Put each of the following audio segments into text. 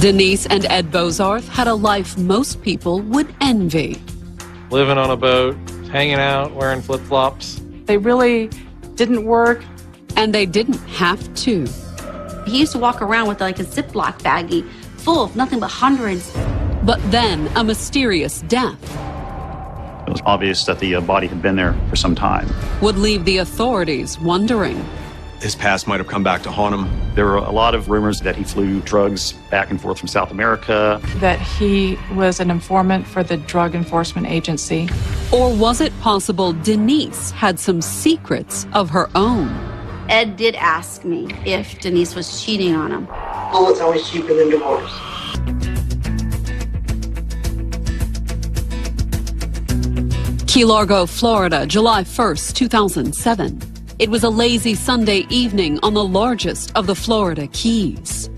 Denise and Ed Bozarth had a life most people would envy. Living on a boat, hanging out, wearing flip-flops. They really didn't work. And they didn't have to. He used to walk around with like a Ziploc baggie full of nothing but hundreds. But then a mysterious death It was obvious that the body had been there for some time. would leave the authorities wondering. His past might have come back to haunt him. There were a lot of rumors that he flew drugs back and forth from South America. That he was an informant for the Drug Enforcement Agency. Or was it possible Denise had some secrets of her own? Ed did ask me if Denise was cheating on him. Oh, it's always cheaper than divorce. Key Largo, Florida, July 1st, 2007. It was a lazy Sunday evening on the largest of the Florida Keys.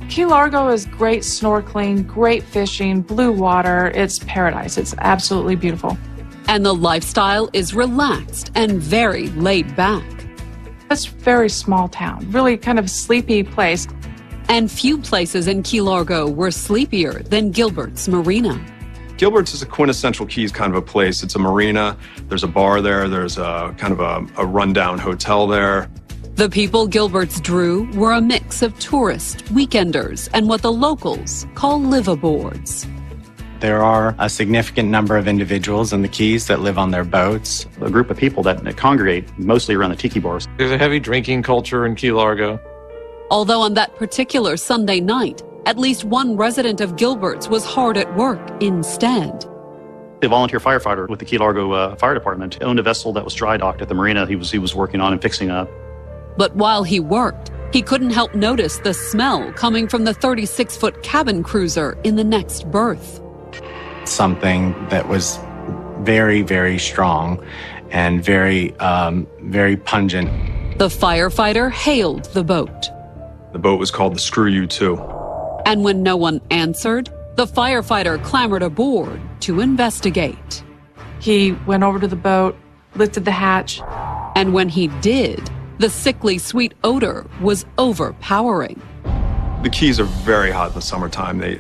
Key Largo is great snorkeling, great fishing, blue water. It's paradise. It's absolutely beautiful. And the lifestyle is relaxed and very laid back. It's a very small town, really kind of sleepy place. And few places in Key Largo were sleepier than Gilbert's Marina. Gilbert's is a quintessential Keys kind of a place. It's a marina. There's a bar there. There's a kind of a rundown hotel there. The people Gilbert's drew were a mix of tourists, weekenders, and what the locals call liveaboards. There are a significant number of individuals in the Keys that live on their boats. A group of people that congregate mostly around the tiki bars. There's a heavy drinking culture in Key Largo. Although on that particular Sunday night, at least one resident of Gilbert's was hard at work instead. A volunteer firefighter with the Key Largo Fire Department owned a vessel that was dry docked at the marina he was working on and fixing up. But while he worked, he couldn't help notice the smell coming from the 36-foot cabin cruiser in the next berth. Something that was very, very strong and very, very pungent. The firefighter hailed the boat. The boat was called the Screw You 2. And when no one answered, the firefighter clambered aboard to investigate. He went over to the boat, lifted the hatch. And when he did, the sickly sweet odor was overpowering. The Keys are very hot in the summertime. They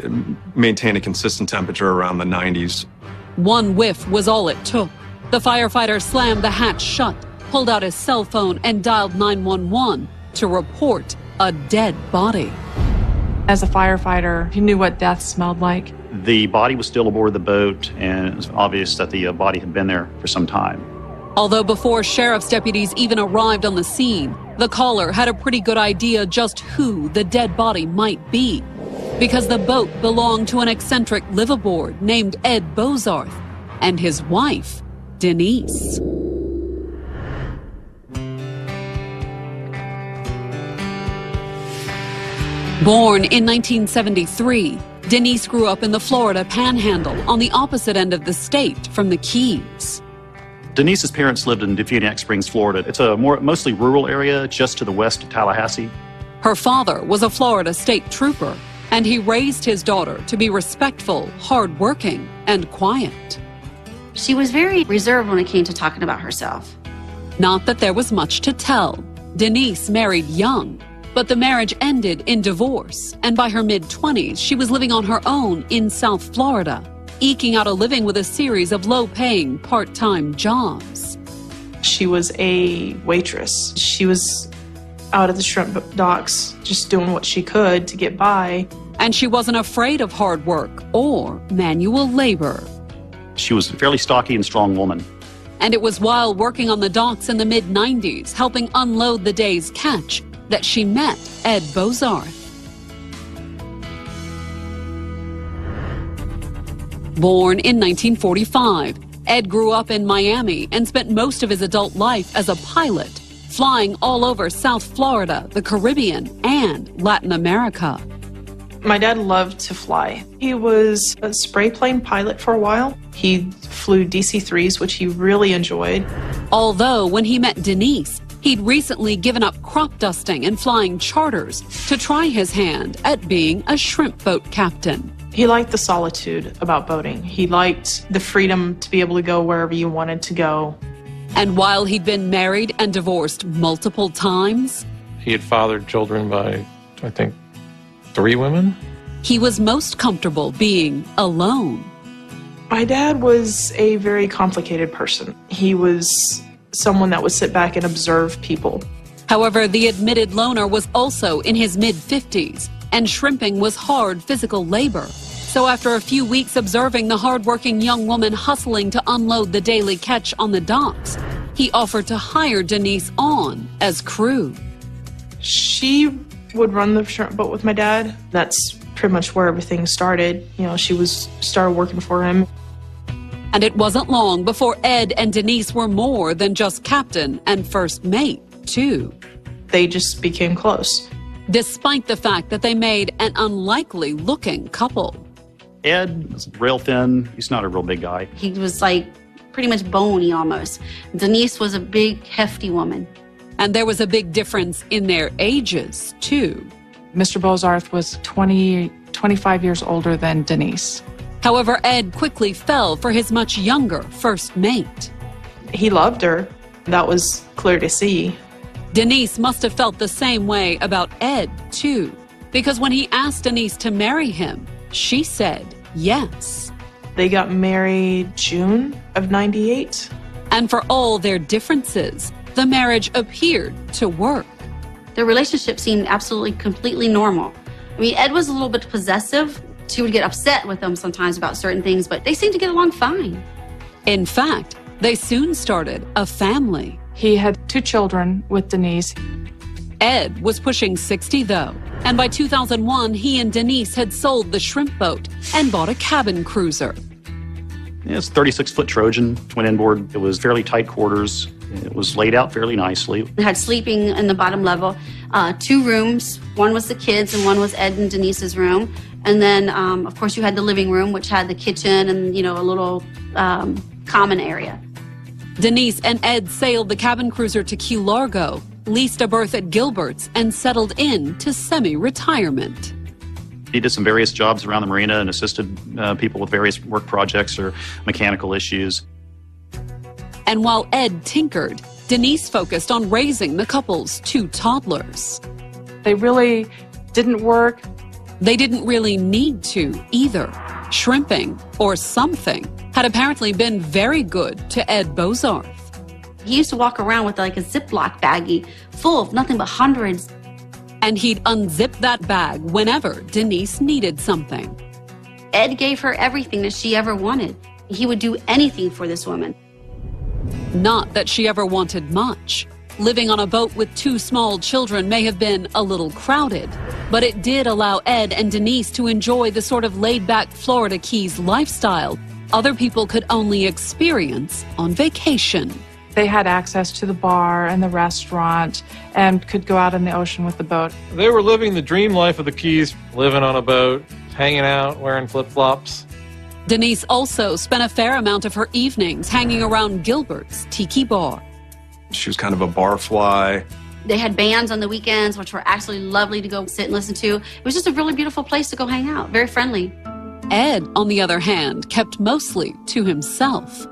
maintain a consistent temperature around the 90s. One whiff was all it took. The firefighter slammed the hatch shut, pulled out his cell phone, and dialed 911 to report a dead body. As a firefighter, he knew what death smelled like. The body was still aboard the boat, and it was obvious that the body had been there for some time. Although before sheriff's deputies even arrived on the scene, the caller had a pretty good idea just who the dead body might be. Because the boat belonged to an eccentric liveaboard named Ed Bozarth and his wife, Denise. Born in 1973, Denise grew up in the Florida Panhandle on the opposite end of the state from the Keys. Denise's parents lived in Defuniak Springs, Florida. It's a mostly rural area just to the west of Tallahassee. Her father was a Florida state trooper, and he raised his daughter to be respectful, hardworking, and quiet. She was very reserved when it came to talking about herself. Not that there was much to tell. Denise married young, but the marriage ended in divorce, and by her mid-20s, she was living on her own in South Florida, eking out a living with a series of low-paying part-time jobs. She was a waitress. She was out at the shrimp docks, just doing what she could to get by. And she wasn't afraid of hard work or manual labor. She was a fairly stocky and strong woman. And it was while working on the docks in the mid-90s, helping unload the day's catch, that she met Ed Bozarth. Born in 1945, Ed grew up in Miami and spent most of his adult life as a pilot, flying all over South Florida, the Caribbean, and Latin America. My dad loved to fly. He was a spray plane pilot for a while. He flew DC-3s, which he really enjoyed. Although when he met Denise, he'd recently given up crop dusting and flying charters to try his hand at being a shrimp boat captain. He liked the solitude about boating. He liked the freedom to be able to go wherever you wanted to go. And while he'd been married and divorced multiple times, He had fathered children by, I think, 3 women. He was most comfortable being alone. My dad was a very complicated person. He was someone that would sit back and observe people. However, the admitted loner was also in his mid-50s, and shrimping was hard physical labor. So after a few weeks observing the hardworking young woman hustling to unload the daily catch on the docks, he offered to hire Denise on as crew. She would run the shrimp boat with my dad. That's pretty much where everything started. You know, she started working for him. And it wasn't long before Ed and Denise were more than just captain and first mate, too. They just became close. Despite the fact that they made an unlikely-looking couple. Ed was rail thin. He's not a real big guy. He was like pretty much bony almost. Denise was a big, hefty woman. And there was a big difference in their ages, too. Mr. Bozarth was 25 years older than Denise. However, Ed quickly fell for his much younger first mate. He loved her. That was clear to see. Denise must have felt the same way about Ed, too, because when he asked Denise to marry him, she said yes. They got married June of '98. And for all their differences, the marriage appeared to work. Their relationship seemed absolutely, completely normal. I mean, Ed was a little bit possessive. She would get upset with him sometimes about certain things, but they seemed to get along fine. In fact, they soon started a family. He had 2 children with Denise. Ed was pushing 60, though, and by 2001, he and Denise had sold the shrimp boat and bought a cabin cruiser. It's a 36-foot Trojan, twin inboard. It was fairly tight quarters. It was laid out fairly nicely. It had sleeping in the bottom level, 2 rooms. One was the kids and one was Ed and Denise's room. And then, of course, you had the living room, which had the kitchen and, a little common area. Denise and Ed sailed the cabin cruiser to Key Largo, leased a berth at Gilbert's, and settled in to semi-retirement. He did some various jobs around the marina and assisted people with various work projects or mechanical issues. And while Ed tinkered, Denise focused on raising the couple's 2 toddlers. They really didn't work. They didn't really need to either. Shrimping, or something, had apparently been very good to Ed Bozarth. He used to walk around with like a Ziploc baggie full of nothing but hundreds. And he'd unzip that bag whenever Denise needed something. Ed gave her everything that she ever wanted. He would do anything for this woman. Not that she ever wanted much. Living on a boat with 2 small children may have been a little crowded, but it did allow Ed and Denise to enjoy the sort of laid-back Florida Keys lifestyle other people could only experience on vacation. They had access to the bar and the restaurant and could go out in the ocean with the boat. They were living the dream life of the Keys, living on a boat, hanging out, wearing flip-flops. Denise also spent a fair amount of her evenings hanging around Gilbert's Tiki Bar. She was kind of a bar fly. They had bands on the weekends, which were absolutely lovely to go sit and listen to. It was just a really beautiful place to go hang out, very friendly. Ed, on the other hand, kept mostly to himself.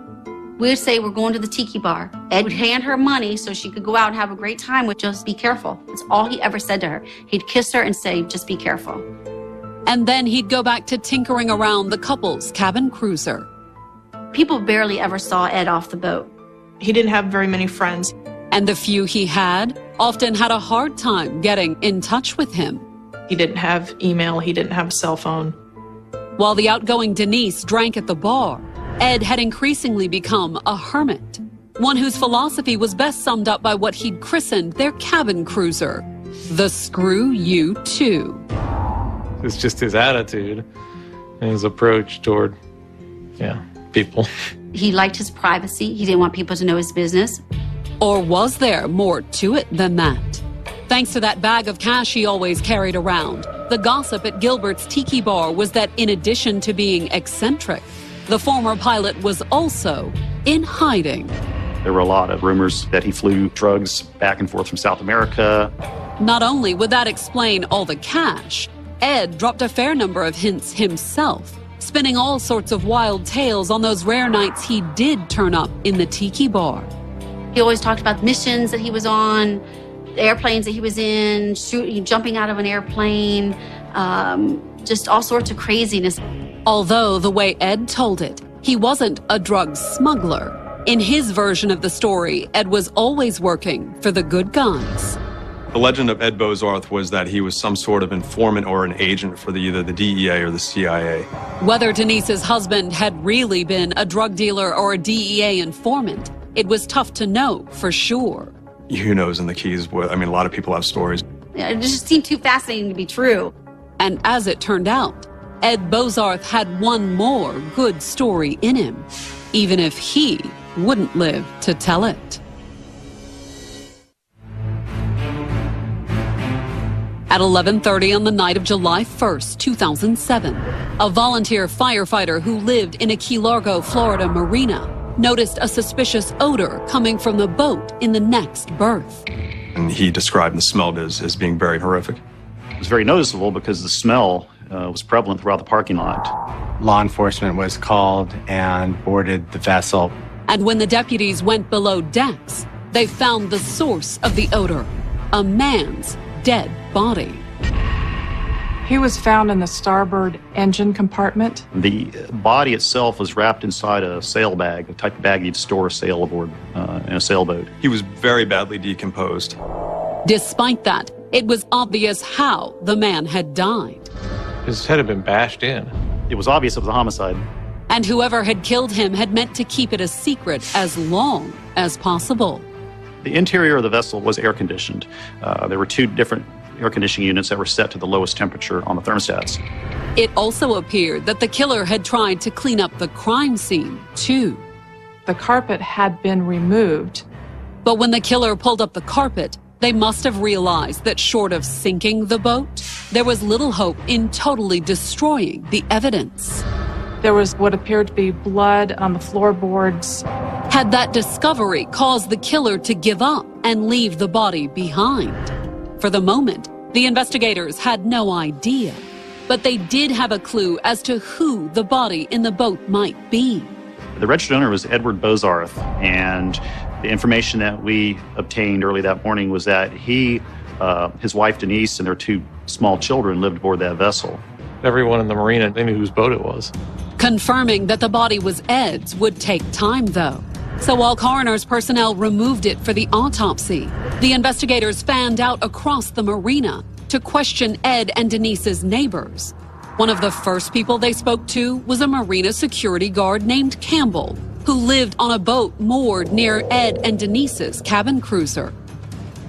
We would say we're going to the tiki bar. Ed would hand her money so she could go out and have a great time with just be careful. That's all he ever said to her. He'd kiss her and say, just be careful. And then he'd go back to tinkering around the couple's cabin cruiser. People barely ever saw Ed off the boat. He didn't have very many friends. And the few he had often had a hard time getting in touch with him. He didn't have email. He didn't have a cell phone. While the outgoing Denise drank at the bar, Ed had increasingly become a hermit, one whose philosophy was best summed up by what he'd christened their cabin cruiser, the Screw You Too. It's just his attitude and his approach toward, people. He liked his privacy. He didn't want people to know his business. Or was there more to it than that? Thanks to that bag of cash he always carried around, the gossip at Gilbert's Tiki Bar was that in addition to being eccentric, the former pilot was also in hiding. There were a lot of rumors that he flew drugs back and forth from South America. Not only would that explain all the cash, Ed dropped a fair number of hints himself, spinning all sorts of wild tales on those rare nights he did turn up in the Tiki Bar. He always talked about missions that he was on, the airplanes that he was in, jumping out of an airplane, just all sorts of craziness. Although the way Ed told it, he wasn't a drug smuggler. In his version of the story, Ed was always working for the good guys. The legend of Ed Bozarth was that he was some sort of informant or an agent for either the DEA or the CIA. Whether Denise's husband had really been a drug dealer or a DEA informant, it was tough to know for sure. Who knows in the Keys? I mean, a lot of people have stories. It just seemed too fascinating to be true. And as it turned out, Ed Bozarth had one more good story in him, even if he wouldn't live to tell it. At 11:30 on the night of July 1st, 2007, a volunteer firefighter who lived in a Key Largo, Florida marina noticed a suspicious odor coming from the boat in the next berth. And he described the smell as being very horrific. It was very noticeable because the smell was prevalent throughout the parking lot. Law enforcement was called and boarded the vessel. And when the deputies went below decks, they found the source of the odor, a man's dead body. He was found in the starboard engine compartment. The body itself was wrapped inside a sail bag, a type of bag you'd store a sail aboard in a sailboat. He was very badly decomposed. Despite that, it was obvious how the man had died. His head had been bashed in. It was obvious it was a homicide. And whoever had killed him had meant to keep it a secret as long as possible. The interior of the vessel was air conditioned. There were 2 different air conditioning units that were set to the lowest temperature on the thermostats. It also appeared that the killer had tried to clean up the crime scene, too. The carpet had been removed. But when the killer pulled up the carpet, they must have realized that short of sinking the boat, there was little hope in totally destroying the evidence. There was what appeared to be blood on the floorboards. Had that discovery caused the killer to give up and leave the body behind? For the moment, the investigators had no idea, but they did have a clue as to who the body in the boat might be. The registered owner was Edward Bozarth, and the information that we obtained early that morning was that he, his wife Denise, and their 2 small children lived aboard that vessel. Everyone in the marina, they knew whose boat it was. Confirming that the body was Ed's would take time, though. So while coroner's personnel removed it for the autopsy, the investigators fanned out across the marina to question Ed and Denise's neighbors. One of the first people they spoke to was a marina security guard named Campbell, who lived on a boat moored near Ed and Denise's cabin cruiser.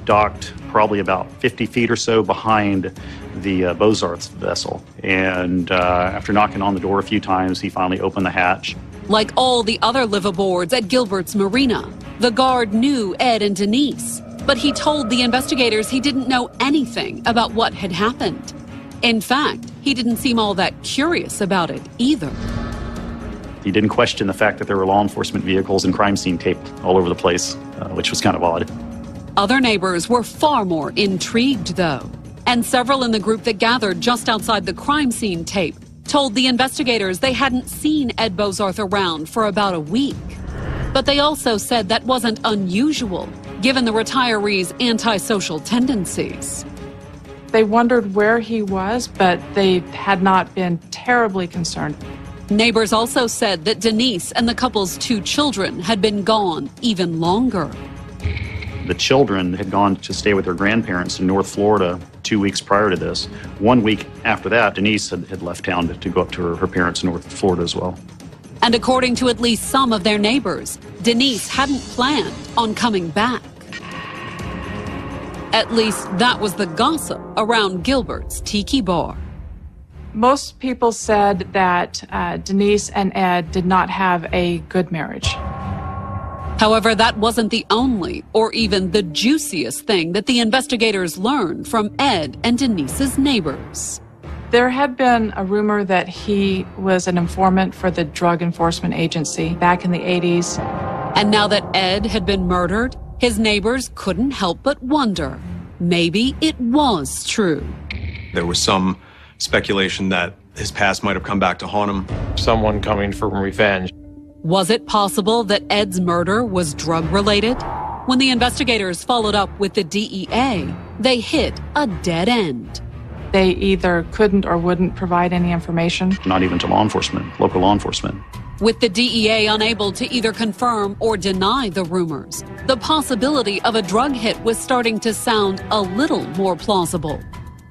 Docked probably about 50 feet or so behind the Bozarth's vessel. And after knocking on the door a few times, he finally opened the hatch. Like all the other liveaboards at Gilbert's Marina, the guard knew Ed and Denise, but he told the investigators he didn't know anything about what had happened. In fact, he didn't seem all that curious about it either. He didn't question the fact that there were law enforcement vehicles and crime scene tape all over the place, which was kind of odd. Other neighbors were far more intrigued, though, and several in the group that gathered just outside the crime scene tape told the investigators they hadn't seen Ed Bozarth around for about a week. But they also said that wasn't unusual, given the retiree's antisocial tendencies. They wondered where he was, but they had not been terribly concerned. Neighbors also said that Denise and the couple's 2 children had been gone even longer. The children had gone to stay with their grandparents in North Florida 2 weeks prior to this. 1 week after that, Denise had left town to go up to her parents in North Florida as well. And according to at least some of their neighbors, Denise hadn't planned on coming back. At least that was the gossip around Gilbert's Tiki Bar. Most people said that Denise and Ed did not have a good marriage. However, that wasn't the only or even the juiciest thing that the investigators learned from Ed and Denise's neighbors. There had been a rumor that he was an informant for the Drug Enforcement Agency back in the 80s. And now that Ed had been murdered, his neighbors couldn't help but wonder, maybe it was true. There was some speculation that his past might have come back to haunt him. Someone coming for revenge. Was it possible that Ed's murder was drug-related? When the investigators followed up with the DEA, they hit a dead end. they either couldn't or wouldn't provide any information. Not even to law enforcement, local law enforcement. With the DEA unable to either confirm or deny the rumors, the possibility of a drug hit was starting to sound a little more plausible.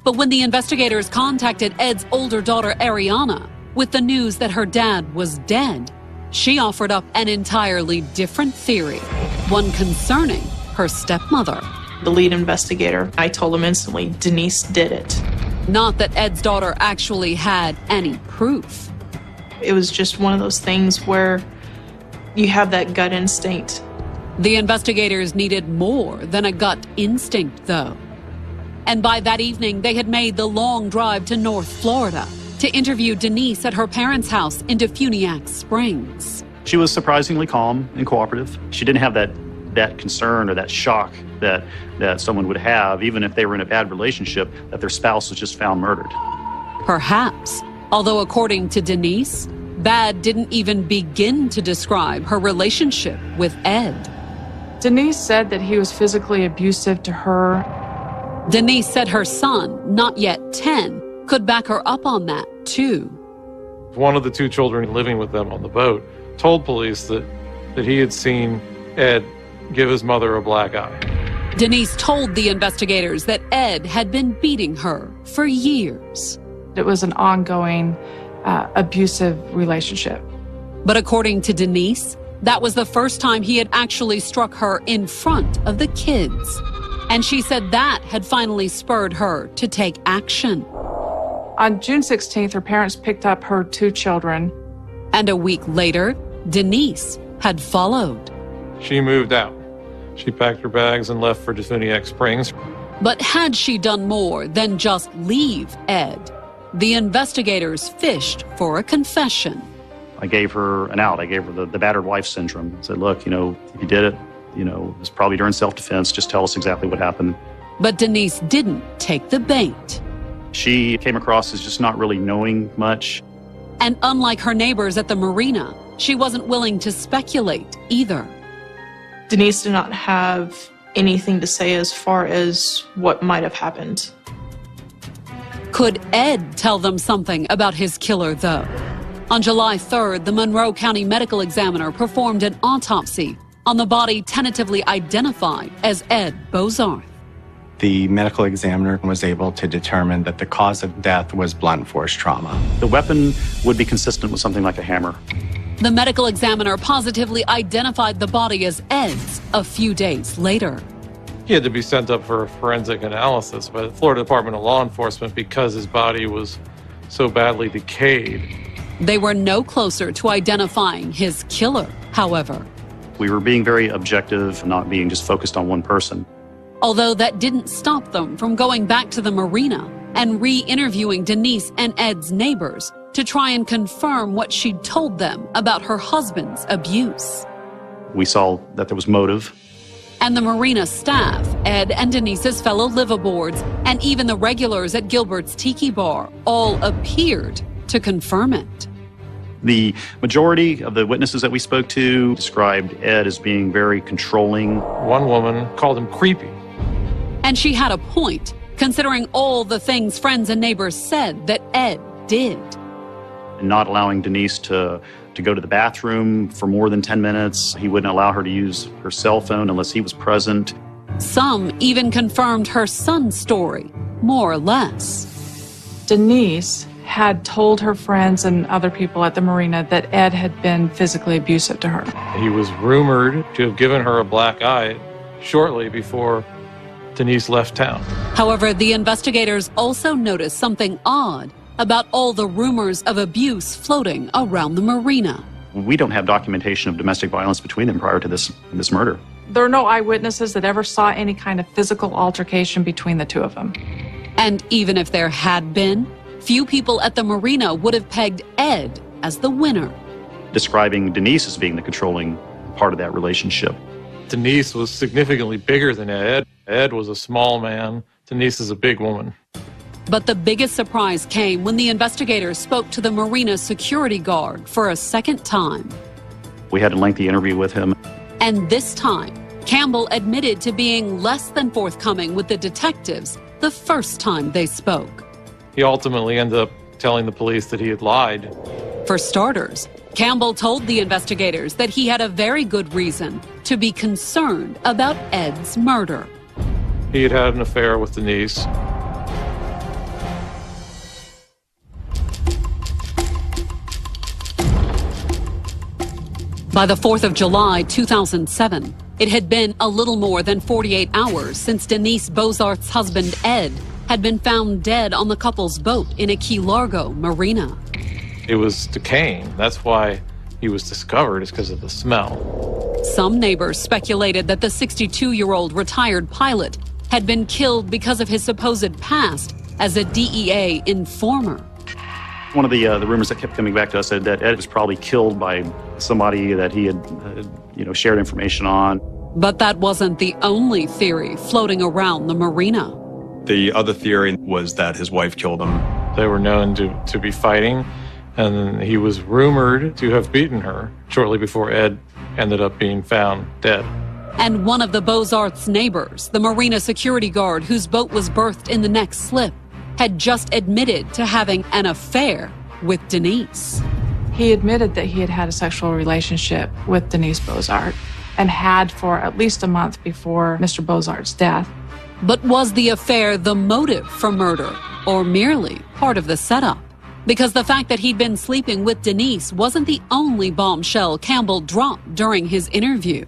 But when the investigators contacted Ed's older daughter, Ariana, with the news that her dad was dead, she offered up an entirely different theory, one concerning her stepmother. The lead investigator, I told him instantly, Denise did it. Not that Ed's daughter actually had any proof. It was just one of those things where you have that gut instinct. The investigators needed more than a gut instinct, though. And by that evening, they had made the long drive to North Florida to interview Denise at her parents' house in Defuniak Springs. She was surprisingly calm and cooperative. She didn't have that concern or that shock that someone would have, even if they were in a bad relationship, that their spouse was just found murdered. Perhaps. Although according to Denise, Bad didn't even begin to describe her relationship with Ed. Denise said that he was physically abusive to her. Denise said her son, not yet 10, could back her up on that, too. One of the two children living with them on the boat told police that he had seen Ed give his mother a black eye. Denise told the investigators that Ed had been beating her for years. It was an ongoing, abusive relationship. But according to Denise, that was the first time he had actually struck her in front of the kids. And she said that had finally spurred her to take action. On June 16th, her parents picked up her two children. And a week later, Denise had followed. She moved out. She packed her bags and left for Defuniak Springs. But had she done more than just leave Ed? The investigators fished for a confession. I gave her an out. I gave her the battered wife syndrome. I said, look, if you did it, it was probably during self-defense. Just tell us exactly what happened. But Denise didn't take the bait. She came across as just not really knowing much. And unlike her neighbors at the marina, she wasn't willing to speculate either. Denise did not have anything to say as far as what might have happened. Could Ed tell them something about his killer, though? On July 3rd, the Monroe County Medical Examiner performed an autopsy on the body tentatively identified as Ed Bozarth. The medical examiner was able to determine that the cause of death was blunt force trauma. The weapon would be consistent with something like a hammer. The medical examiner positively identified the body as Ed's a few days later. He had to be sent up for a forensic analysis by the Florida Department of Law Enforcement because his body was so badly decayed. They were no closer to identifying his killer, however. We were being very objective, not being just focused on one person. Although that didn't stop them from going back to the marina and re-interviewing Denise and Ed's neighbors to try and confirm what she'd told them about her husband's abuse. We saw that there was motive. And the marina staff, Ed and Denise's fellow liveaboards, and even the regulars at Gilbert's Tiki Bar all appeared to confirm it. The majority of the witnesses that we spoke to described Ed as being very controlling. One woman called him creepy. And she had a point, considering all the things friends and neighbors said that Ed did. And not allowing Denise to go to the bathroom for more than 10 minutes. He wouldn't allow her to use her cell phone unless he was present. Some even confirmed her son's story, more or less. Denise had told her friends and other people at the marina that Ed had been physically abusive to her. He was rumored to have given her a black eye shortly before Denise left town. However, the investigators also noticed something odd about all the rumors of abuse floating around the marina. We don't have documentation of domestic violence between them prior to this murder. There are no eyewitnesses that ever saw any kind of physical altercation between the two of them. And even if there had been, few people at the marina would have pegged Ed as the winner. Describing Denise as being the controlling part of that relationship. Denise was significantly bigger than Ed. Ed was a small man. Denise is a big woman. But the biggest surprise came when the investigators spoke to the marina security guard for a second time. We had a lengthy interview with him. And this time, Campbell admitted to being less than forthcoming with the detectives the first time they spoke. he ultimately ended up telling the police that he had lied. For starters, Campbell told the investigators that he had a very good reason to be concerned about Ed's murder. He had had an affair with Denise. By the 4th of July, 2007, it had been a little more than 48 hours since Denise Bozarth's husband, Ed, had been found dead on the couple's boat in a Key Largo marina. It was decaying. That's why he was discovered, is because of the smell. Some neighbors speculated that the 62-year-old retired pilot had been killed because of his supposed past as a DEA informer. One of the rumors that kept coming back to us said that Ed was probably killed by somebody that he had, shared information on. But that wasn't the only theory floating around the marina. The other theory was that his wife killed him. They were known to be fighting, and he was rumored to have beaten her shortly before Ed ended up being found dead. And one of the Bozarth's neighbors, the marina security guard whose boat was berthed in the next slip, had just admitted to having an affair with Denise. He admitted that he had had a sexual relationship with Denise Bozarth and had for at least a month before Mr. Bozarth's death. But was the affair the motive for murder, or merely part of the setup? Because the fact that he'd been sleeping with Denise wasn't the only bombshell Campbell dropped during his interview.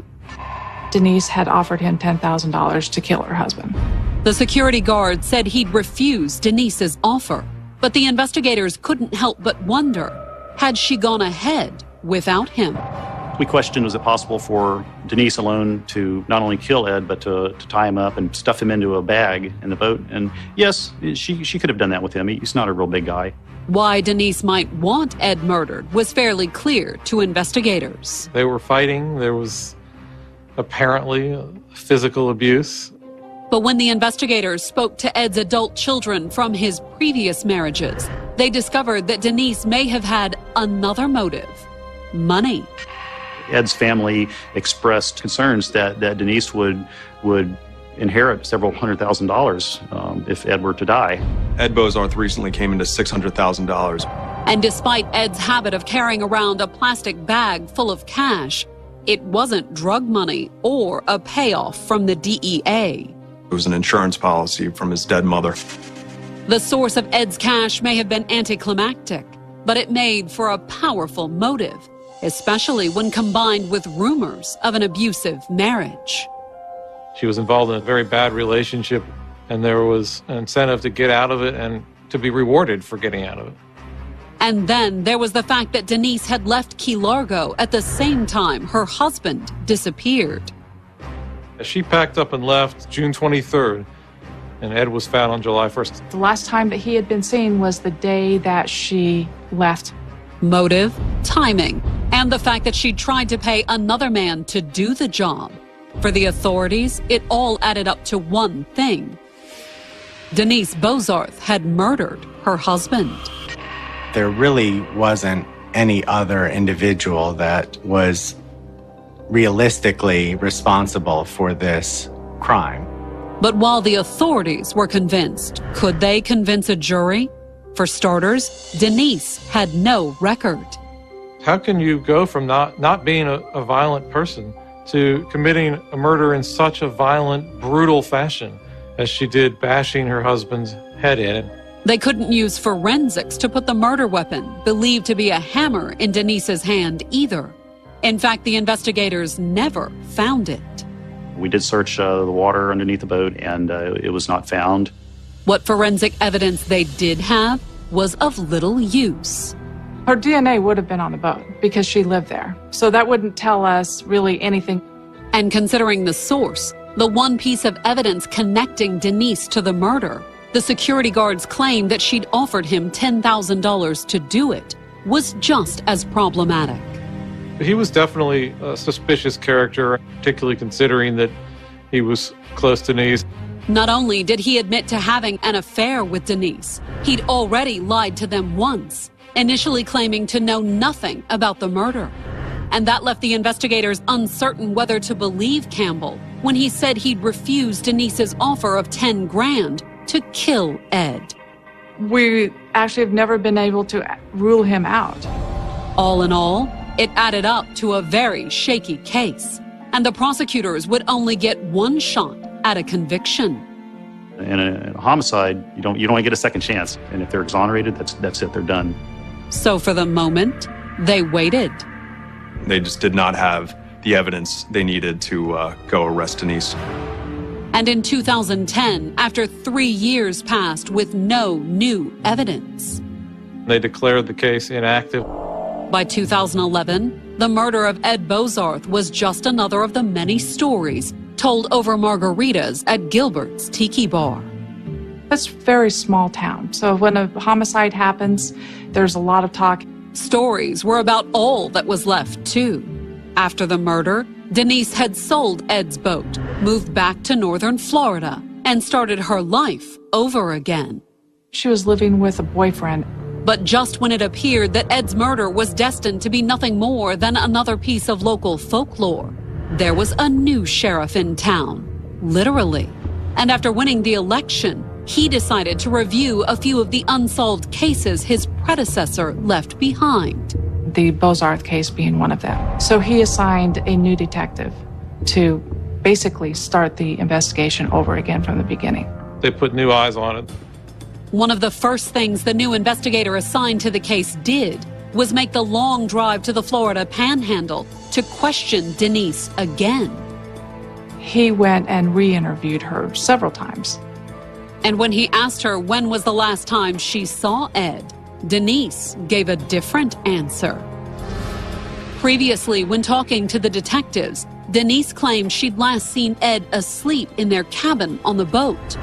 Denise had offered him $10,000 to kill her husband. The security guard said he'd refused Denise's offer, but the investigators couldn't help but wonder, had she gone ahead without him? We questioned, was it possible for Denise alone to not only kill Ed, but to tie him up and stuff him into a bag in the boat? And yes, she could have done that with him. He's not a real big guy. Why Denise might want Ed murdered was fairly clear to investigators. They were fighting. There was apparently physical abuse. But when the investigators spoke to Ed's adult children from his previous marriages, they discovered that Denise may have had another motive: money. Ed's family expressed concerns that Denise would inherit several $100,000 if Ed were to die. Ed Bozarth recently came into $600,000. And despite Ed's habit of carrying around a plastic bag full of cash, it wasn't drug money or a payoff from the DEA. It was an insurance policy from his dead mother. The source of Ed's cash may have been anticlimactic, but it made for a powerful motive, especially when combined with rumors of an abusive marriage. She was involved in a very bad relationship, and there was an incentive to get out of it and to be rewarded for getting out of it. And then there was the fact that Denise had left Key Largo at the same time her husband disappeared. She packed up and left June 23rd, and Ed was found on July 1st. The last time that he had been seen was the day that she left. Motive, timing, and the fact that she tried to pay another man to do the job. For the authorities, it all added up to one thing. Denise Bozarth had murdered her husband. There really wasn't any other individual that was realistically responsible for this crime. But while the authorities were convinced, could they convince a jury? For starters, Denise had no record. How can you go from not being a violent person to committing a murder in such a violent, brutal fashion as she did, bashing her husband's head in? They couldn't use forensics to put the murder weapon, believed to be a hammer, in Denise's hand either. In fact, the investigators never found it. We did search the water underneath the boat, and it was not found. What forensic evidence they did have was of little use. Her DNA would have been on the boat because she lived there. So that wouldn't tell us really anything. And considering the source, the one piece of evidence connecting Denise to the murder, the security guard's claim that she'd offered him $10,000 to do it, was just as problematic. He was definitely a suspicious character, particularly considering that he was close to Denise. Not only did he admit to having an affair with Denise, he'd already lied to them once, initially claiming to know nothing about the murder. And that left the investigators uncertain whether to believe Campbell when he said he'd refused Denise's offer of $10,000 to kill Ed. We actually have never been able to rule him out. All in all, it added up to a very shaky case, and the prosecutors would only get one shot at a conviction. In a homicide, you don't get a second chance, and if they're exonerated, that's it, they're done. So for the moment, they waited. They just did not have the evidence they needed to go arrest Denise. And in 2010, after 3 years passed with no new evidence, They declared the case inactive. by 2011, the murder of Ed Bozarth was just another of the many stories told over margaritas at Gilbert's Tiki Bar. It's a very small town, so when a homicide happens, there's a lot of talk. Stories were about all that was left, too. After the murder, Denise had sold Ed's boat, moved back to northern Florida, and started her life over again. She was living with a boyfriend. But just when it appeared that Ed's murder was destined to be nothing more than another piece of local folklore, there was a new sheriff in town, literally. And after winning the election, he decided to review a few of the unsolved cases his predecessor left behind. The Bozarth case being one of them. So he assigned a new detective to basically start the investigation over again from the beginning. They put new eyes on it. One of the first things the new investigator assigned to the case did was make the long drive to the Florida Panhandle to question Denise again. He went and re-interviewed her several times. And when he asked her when was the last time she saw Ed, Denise gave a different answer. Previously, when talking to the detectives, Denise claimed she'd last seen Ed asleep in their cabin on the boat.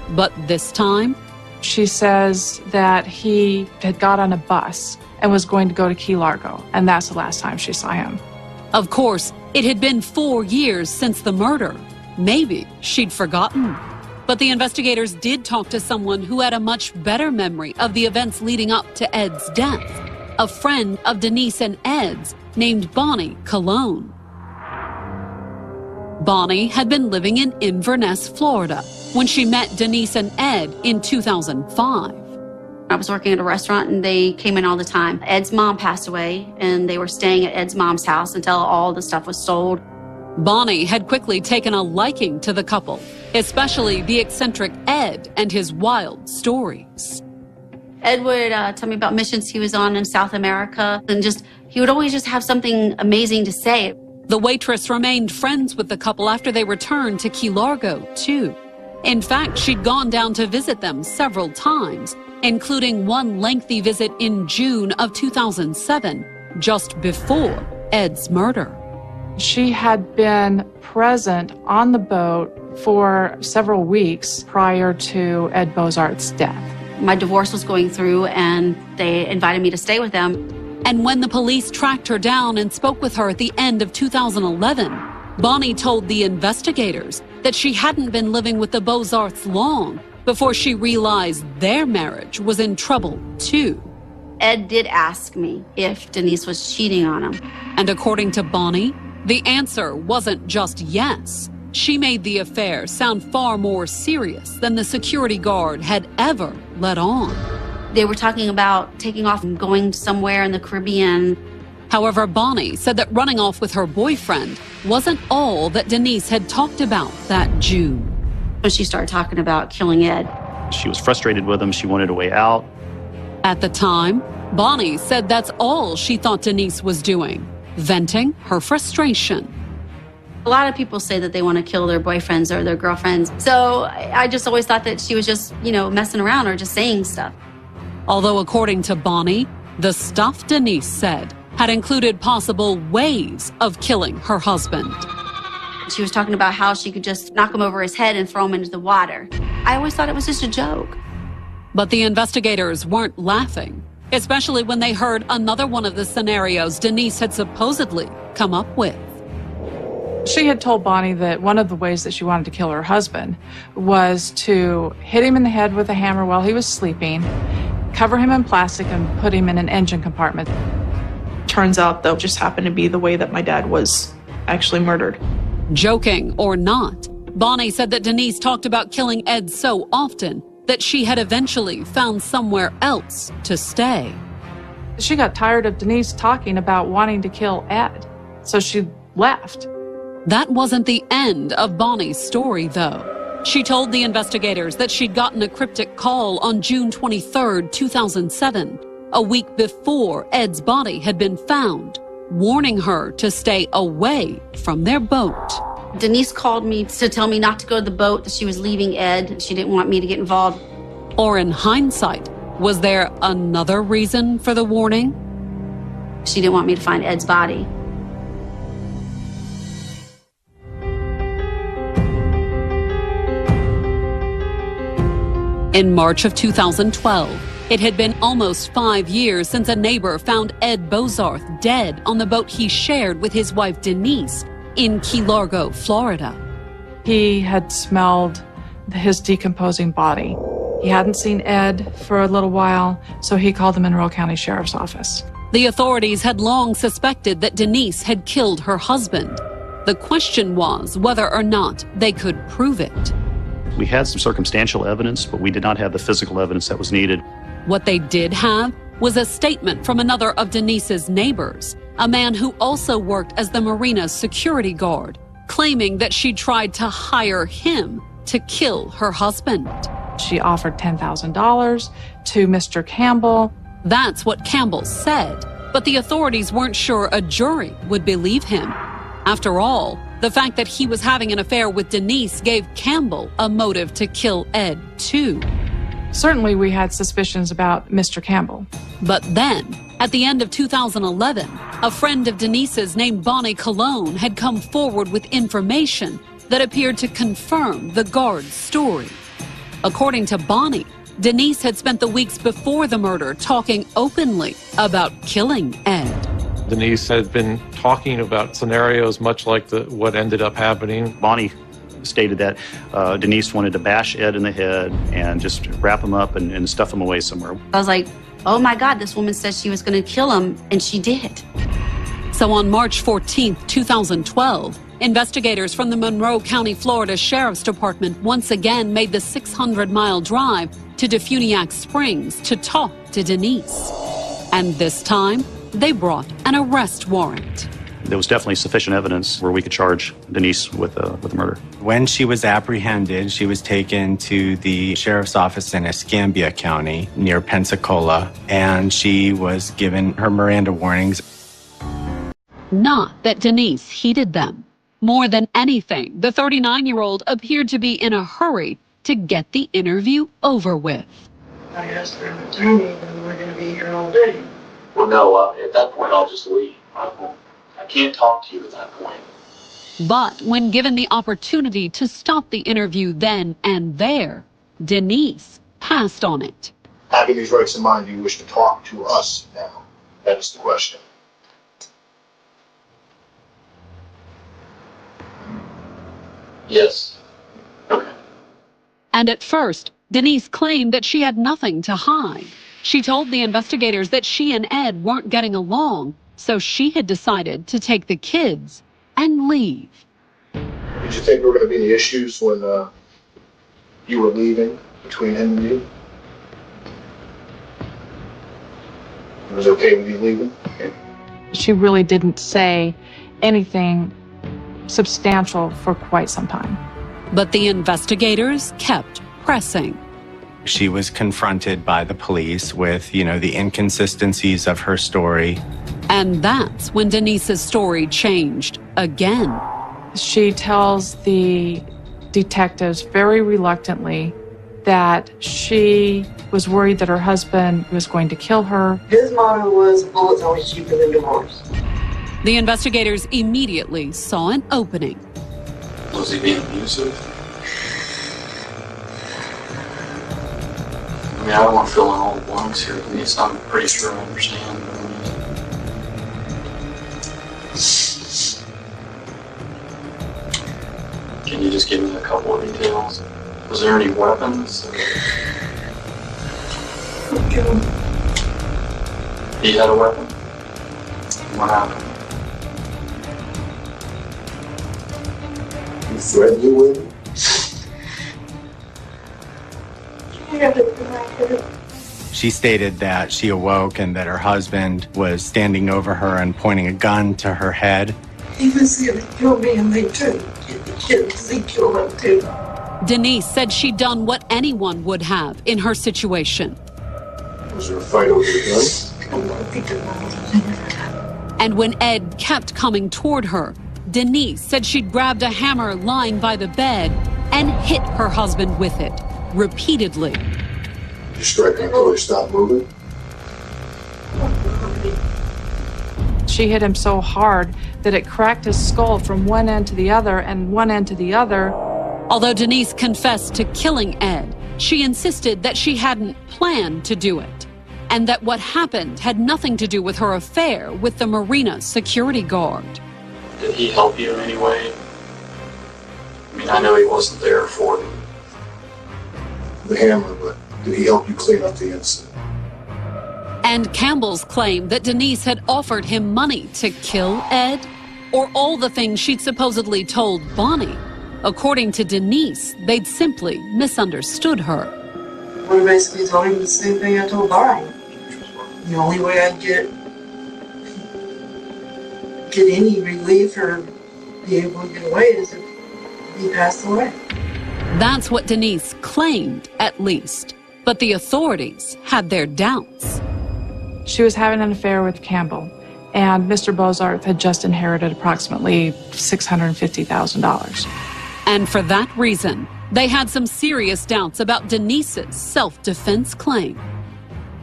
But this time, she says that he had got on a bus and was going to go to Key Largo, and that's the last time she saw him. Of course, it had been 4 years since the murder. Maybe she'd forgotten. But the investigators did talk to someone who had a much better memory of the events leading up to Ed's death, a friend of Denise and Ed's named Bonnie Colon. Bonnie had been living in Inverness, Florida, when she met Denise and Ed in 2005. I was working at a restaurant and they came in all the time. Ed's mom passed away and they were staying at Ed's mom's house until all the stuff was sold. Bonnie had quickly taken a liking to the couple, especially the eccentric Ed and his wild stories. Ed would tell me about missions he was on in South America, and he would always just have something amazing to say. The waitress remained friends with the couple after they returned to Key Largo, too. In fact, she'd gone down to visit them several times, including one lengthy visit in June of 2007, just before Ed's murder. She had been present on the boat for several weeks prior to Ed Bozarth's death. My divorce was going through and they invited me to stay with them. And when the police tracked her down and spoke with her at the end of 2011, Bonnie told the investigators that she hadn't been living with the Bozarths long before she realized their marriage was in trouble, too. Ed did ask me if Denise was cheating on him. And according to Bonnie, the answer wasn't just yes. She made the affair sound far more serious than the security guard had ever let on. They were talking about taking off and going somewhere in the Caribbean. However, Bonnie said that running off with her boyfriend wasn't all that Denise had talked about that June. When she started talking about killing Ed. She was frustrated with him. She wanted a way out. At the time, Bonnie said that's all she thought Denise was doing, venting her frustration. A lot of people say that they want to kill their boyfriends or their girlfriends. So I just always thought that she was just, messing around or just saying stuff. Although according to Bonnie, the stuff Denise said had included possible ways of killing her husband. She was talking about how she could just knock him over his head and throw him into the water. I always thought it was just a joke. But the investigators weren't laughing, especially when they heard another one of the scenarios Denise had supposedly come up with. She had told Bonnie that one of the ways that she wanted to kill her husband was to hit him in the head with a hammer while he was sleeping, cover him in plastic, and put him in an engine compartment. Turns out that just happened to be the way that my dad was actually murdered. Joking or not, Bonnie said that Denise talked about killing Ed so often that she had eventually found somewhere else to stay. She got tired of Denise talking about wanting to kill Ed, so she left. That wasn't the end of Bonnie's story, though. She told the investigators that she'd gotten a cryptic call on June 23, 2007, a week before Ed's body had been found, warning her to stay away from their boat. Denise called me to tell me not to go to the boat, that she was leaving Ed. She didn't want me to get involved. Or in hindsight, was there another reason for the warning? She didn't want me to find Ed's body. In March of 2012, it had been almost 5 years since a neighbor found Ed Bozarth dead on the boat he shared with his wife Denise in Key Largo, Florida. He had smelled his decomposing body. He hadn't seen Ed for a little while, so he called the Monroe County Sheriff's Office. The authorities had long suspected that Denise had killed her husband. The question was whether or not they could prove it. We had some circumstantial evidence, but we did not have the physical evidence that was needed. What they did have was a statement from another of Denise's neighbors, a man who also worked as the marina's security guard, claiming that she tried to hire him to kill her husband. She offered $10,000 to Mr. Campbell. That's what Campbell said, but the authorities weren't sure a jury would believe him. After all, the fact that he was having an affair with Denise gave Campbell a motive to kill Ed, too. Certainly we had suspicions about Mr. Campbell. But then, at the end of 2011, a friend of Denise's named Bonnie Colon had come forward with information that appeared to confirm the guard's story. According to Bonnie, Denise had spent the weeks before the murder talking openly about killing Ed. Denise had been talking about scenarios much like what ended up happening. Bonnie stated that Denise wanted to bash Ed in the head and just wrap him up and stuff him away somewhere. I was like, oh my God, this woman said she was going to kill him, and she did. So on March 14, 2012, investigators from the Monroe County, Florida Sheriff's Department once again made the 600-mile drive to Defuniak Springs to talk to Denise. And this time, they brought an arrest warrant. There was definitely sufficient evidence where we could charge Denise with the murder. When she was apprehended, she was taken to the sheriff's office in Escambia County near Pensacola, and she was given her Miranda warnings. Not that Denise heeded them. More than anything, the 39-year-old appeared to be in a hurry to get the interview over with. I asked for an attorney, then we're going to be here all day. Well, no, at that point, I'll just leave. I can't talk to you at that point. But when given the opportunity to stop the interview then and there, Denise passed on it. Having these rights in mind, do you wish to talk to us now? That is the question. Yes. Okay. And at first, Denise claimed that she had nothing to hide. She told the investigators that she and Ed weren't getting along, so she had decided to take the kids and leave. Did you think there were going to be any issues when you were leaving between him and you? It was okay with you leaving? She really didn't say anything substantial for quite some time. But the investigators kept pressing. She was confronted by the police with, the inconsistencies of her story. And that's when Denise's story changed again. She tells the detectives very reluctantly that she was worried that her husband was going to kill her. His motto was, bullets always cheaper than divorce. The investigators immediately saw an opening. Was he being abusive? I mean, I don't want to fill in all the blanks here. Denise, I'm pretty sure I understand. Can you just give me a couple of details? Was there any weapons? He had a weapon? What happened? You threatened you with him? She stated that she awoke and that her husband was standing over her and pointing a gun to her head. He was going to kill me, and they took the kids. He killed them too. Denise said she'd done what anyone would have in her situation. Was there a fight over the gun? And when Ed kept coming toward her, Denise said she'd grabbed a hammer lying by the bed and hit her husband with it, repeatedly. You strike him until he stopped moving? She hit him so hard that it cracked his skull from one end to the other and one end to the other. Although Denise confessed to killing Ed, she insisted that she hadn't planned to do it, and that what happened had nothing to do with her affair with the marina security guard. Did he help you in any way? I mean, I know he wasn't there for the hammer, but did he help you clean up the incident? And Campbell's claim that Denise had offered him money to kill Ed, or all the things she'd supposedly told Bonnie. According to Denise, they'd simply misunderstood her. We basically told him the same thing I told Bonnie. The only way I'd get any relief or be able to get away is if he passed away. That's what Denise claimed, at least. But the authorities had their doubts. She was having an affair with Campbell, and Mr. Bozarth had just inherited approximately $650,000. And for that reason, they had some serious doubts about Denise's self-defense claim.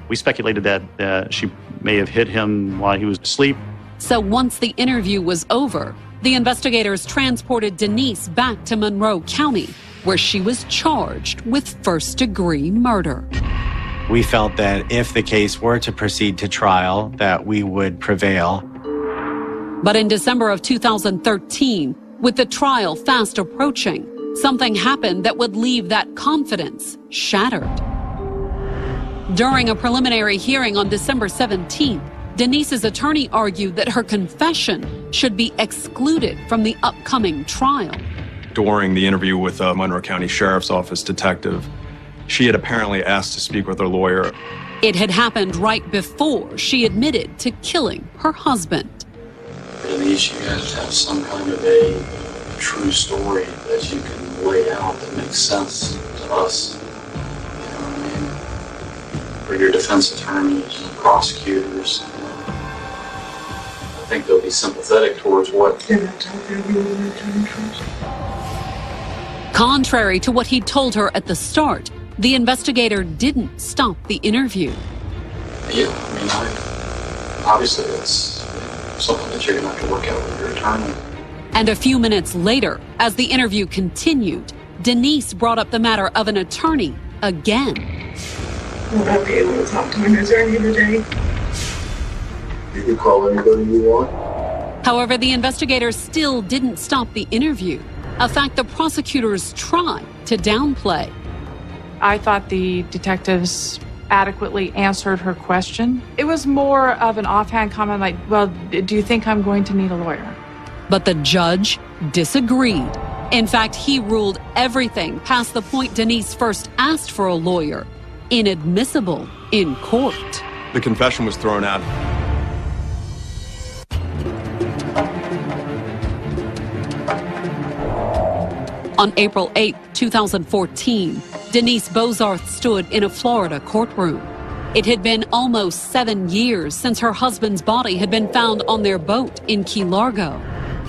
We speculated that she may have hit him while he was asleep. So once the interview was over, the investigators transported Denise back to Monroe County, where she was charged with first-degree murder. We felt that if the case were to proceed to trial, that we would prevail. But in December of 2013, with the trial fast approaching, something happened that would leave that confidence shattered. During a preliminary hearing on December 17th, Denise's attorney argued that her confession should be excluded from the upcoming trial. During the interview with a Monroe County Sheriff's Office detective, she had apparently asked to speak with her lawyer. It had happened right before she admitted to killing her husband. Denise, you guys have some kind of a true story that you can lay out that makes sense to us. You know what I mean? For your defense attorneys and prosecutors, I think they'll be sympathetic towards what. Contrary to what he told her at the start, the investigator didn't stop the interview. Yeah, I mean, obviously that's something that you're going to have to work out with your attorney. And a few minutes later, as the interview continued, Denise brought up the matter of an attorney again. Will I be able to talk to an attorney today? You can call anybody you want. However, the investigators still didn't stop the interview, a fact the prosecutors tried to downplay. I thought the detectives adequately answered her question. It was more of an offhand comment like, well, do you think I'm going to need a lawyer? But the judge disagreed. In fact, he ruled everything past the point Denise first asked for a lawyer inadmissible in court. The confession was thrown out. On April 8, 2014, Denise Bozarth stood in a Florida courtroom. It had been almost 7 years since her husband's body had been found on their boat in Key Largo,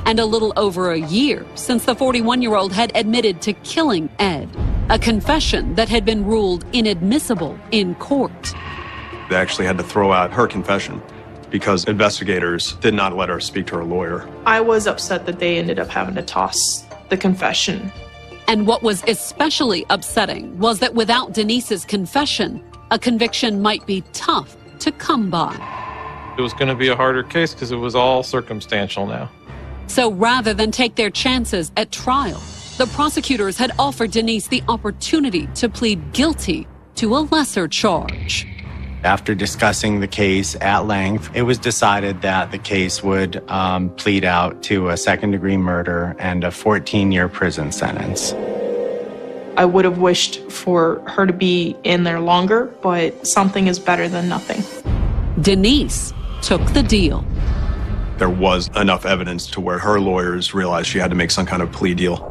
and a little over a year since the 41-year-old had admitted to killing Ed, a confession that had been ruled inadmissible in court. They actually had to throw out her confession because investigators did not let her speak to her lawyer. I was upset that they ended up having to toss the confession. And what was especially upsetting was that without Denise's confession, a conviction might be tough to come by. It was going to be a harder case because it was all circumstantial now. So rather than take their chances at trial, the prosecutors had offered Denise the opportunity to plead guilty to a lesser charge. After discussing the case at length, it was decided that the case would plead out to a second-degree murder and a 14-year prison sentence. I would have wished for her to be in there longer, but something is better than nothing. Denise took the deal. There was enough evidence to where her lawyers realized she had to make some kind of plea deal.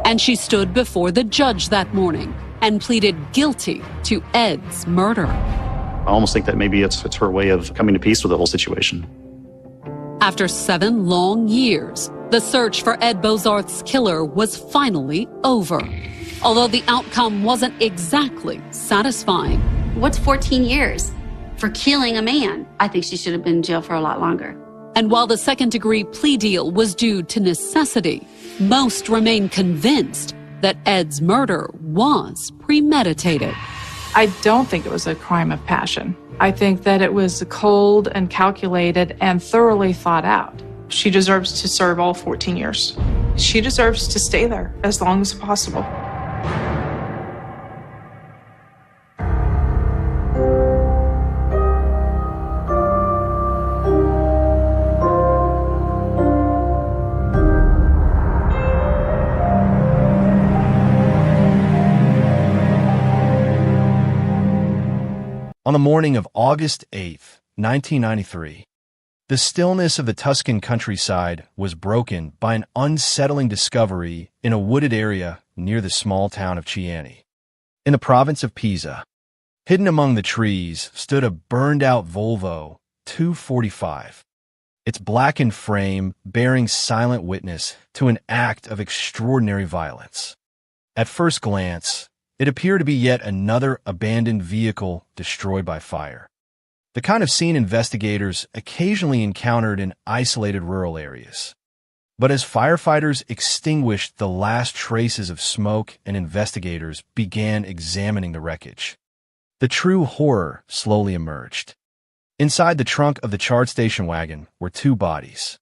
And she stood before the judge that morning and pleaded guilty to Ed's murder. I almost think that maybe it's her way of coming to peace with the whole situation. After 7 long years, the search for Ed Bozarth's killer was finally over. Although the outcome wasn't exactly satisfying. What's 14 years for killing a man? I think she should have been in jail for a lot longer. And while the second-degree plea deal was due to necessity, most remain convinced that Ed's murder was premeditated. I don't think it was a crime of passion. I think that it was cold and calculated and thoroughly thought out. She deserves to serve all 14 years. She deserves to stay there as long as possible. On the morning of August 8th, 1993, the stillness of the Tuscan countryside was broken by an unsettling discovery in a wooded area near the small town of Chiani. In the province of Pisa, hidden among the trees stood a burned-out Volvo 245, its blackened frame bearing silent witness to an act of extraordinary violence. At first glance, it appeared to be yet another abandoned vehicle destroyed by fire. The kind of scene investigators occasionally encountered in isolated rural areas. But as firefighters extinguished the last traces of smoke and investigators began examining the wreckage, the true horror slowly emerged. Inside the trunk of the charred station wagon were 2 bodies.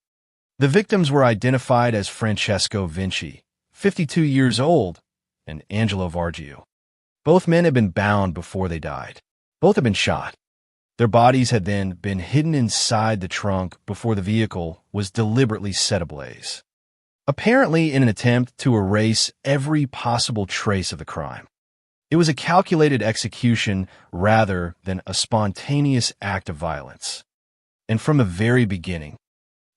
The victims were identified as Francesco Vinci, 52 years old, and Angelo Vargio. Both men had been bound before they died. Both had been shot. Their bodies had then been hidden inside the trunk before the vehicle was deliberately set ablaze, apparently in an attempt to erase every possible trace of the crime. It was a calculated execution rather than a spontaneous act of violence. And from the very beginning,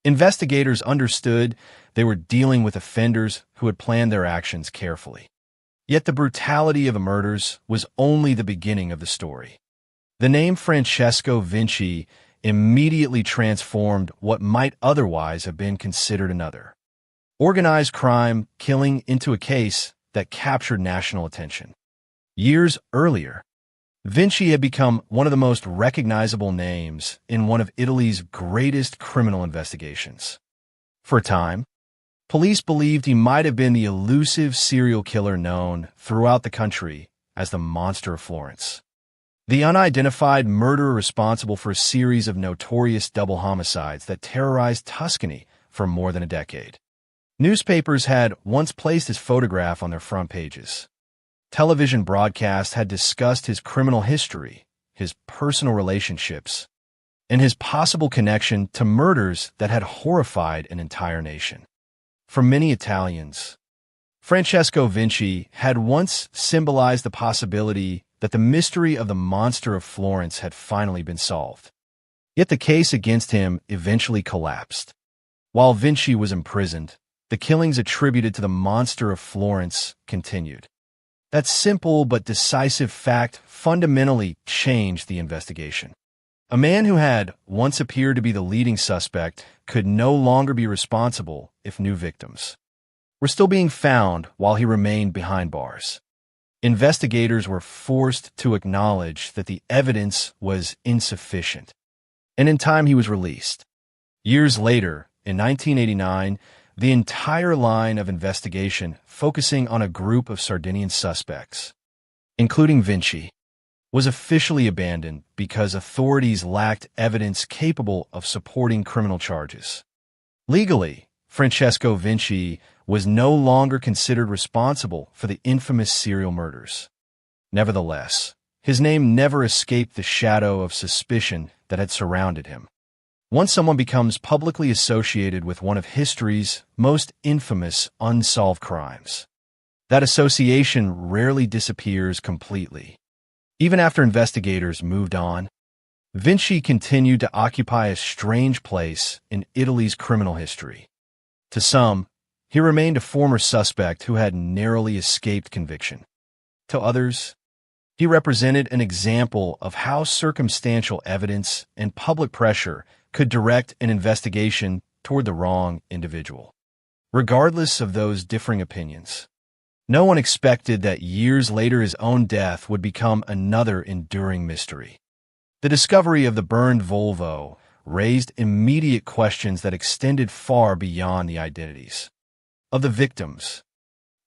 investigators understood they were dealing with offenders who had planned their actions carefully. Yet the brutality of the murders was only the beginning of the story. The name Francesco Vinci immediately transformed what might otherwise have been considered another organized crime killing into a case that captured national attention. Years earlier, Vinci had become one of the most recognizable names in one of Italy's greatest criminal investigations. For a time, police believed he might have been the elusive serial killer known throughout the country as the Monster of Florence. The unidentified murderer responsible for a series of notorious double homicides that terrorized Tuscany for more than a decade. Newspapers had once placed his photograph on their front pages. Television broadcasts had discussed his criminal history, his personal relationships, and his possible connection to murders that had horrified an entire nation. For many Italians, Francesco Vinci had once symbolized the possibility that the mystery of the Monster of Florence had finally been solved. Yet the case against him eventually collapsed. While Vinci was imprisoned, the killings attributed to the Monster of Florence continued. That simple but decisive fact fundamentally changed the investigation. A man who had once appeared to be the leading suspect could no longer be responsible if new victims were still being found while he remained behind bars. Investigators were forced to acknowledge that the evidence was insufficient, and in time he was released. Years later, in 1989, the entire line of investigation focusing on a group of Sardinian suspects, including Vinci, was officially abandoned because authorities lacked evidence capable of supporting criminal charges. Legally, Francesco Vinci was no longer considered responsible for the infamous serial murders. Nevertheless, his name never escaped the shadow of suspicion that had surrounded him. Once someone becomes publicly associated with one of history's most infamous unsolved crimes, That association rarely disappears completely. Even after investigators moved on, Vinci continued to occupy a strange place in Italy's criminal history. To some, he remained a former suspect who had narrowly escaped conviction. To others, he represented an example of how circumstantial evidence and public pressure could direct an investigation toward the wrong individual. Regardless of those differing opinions, no one expected that years later his own death would become another enduring mystery. The discovery of the burned Volvo raised immediate questions that extended far beyond the identities of the victims.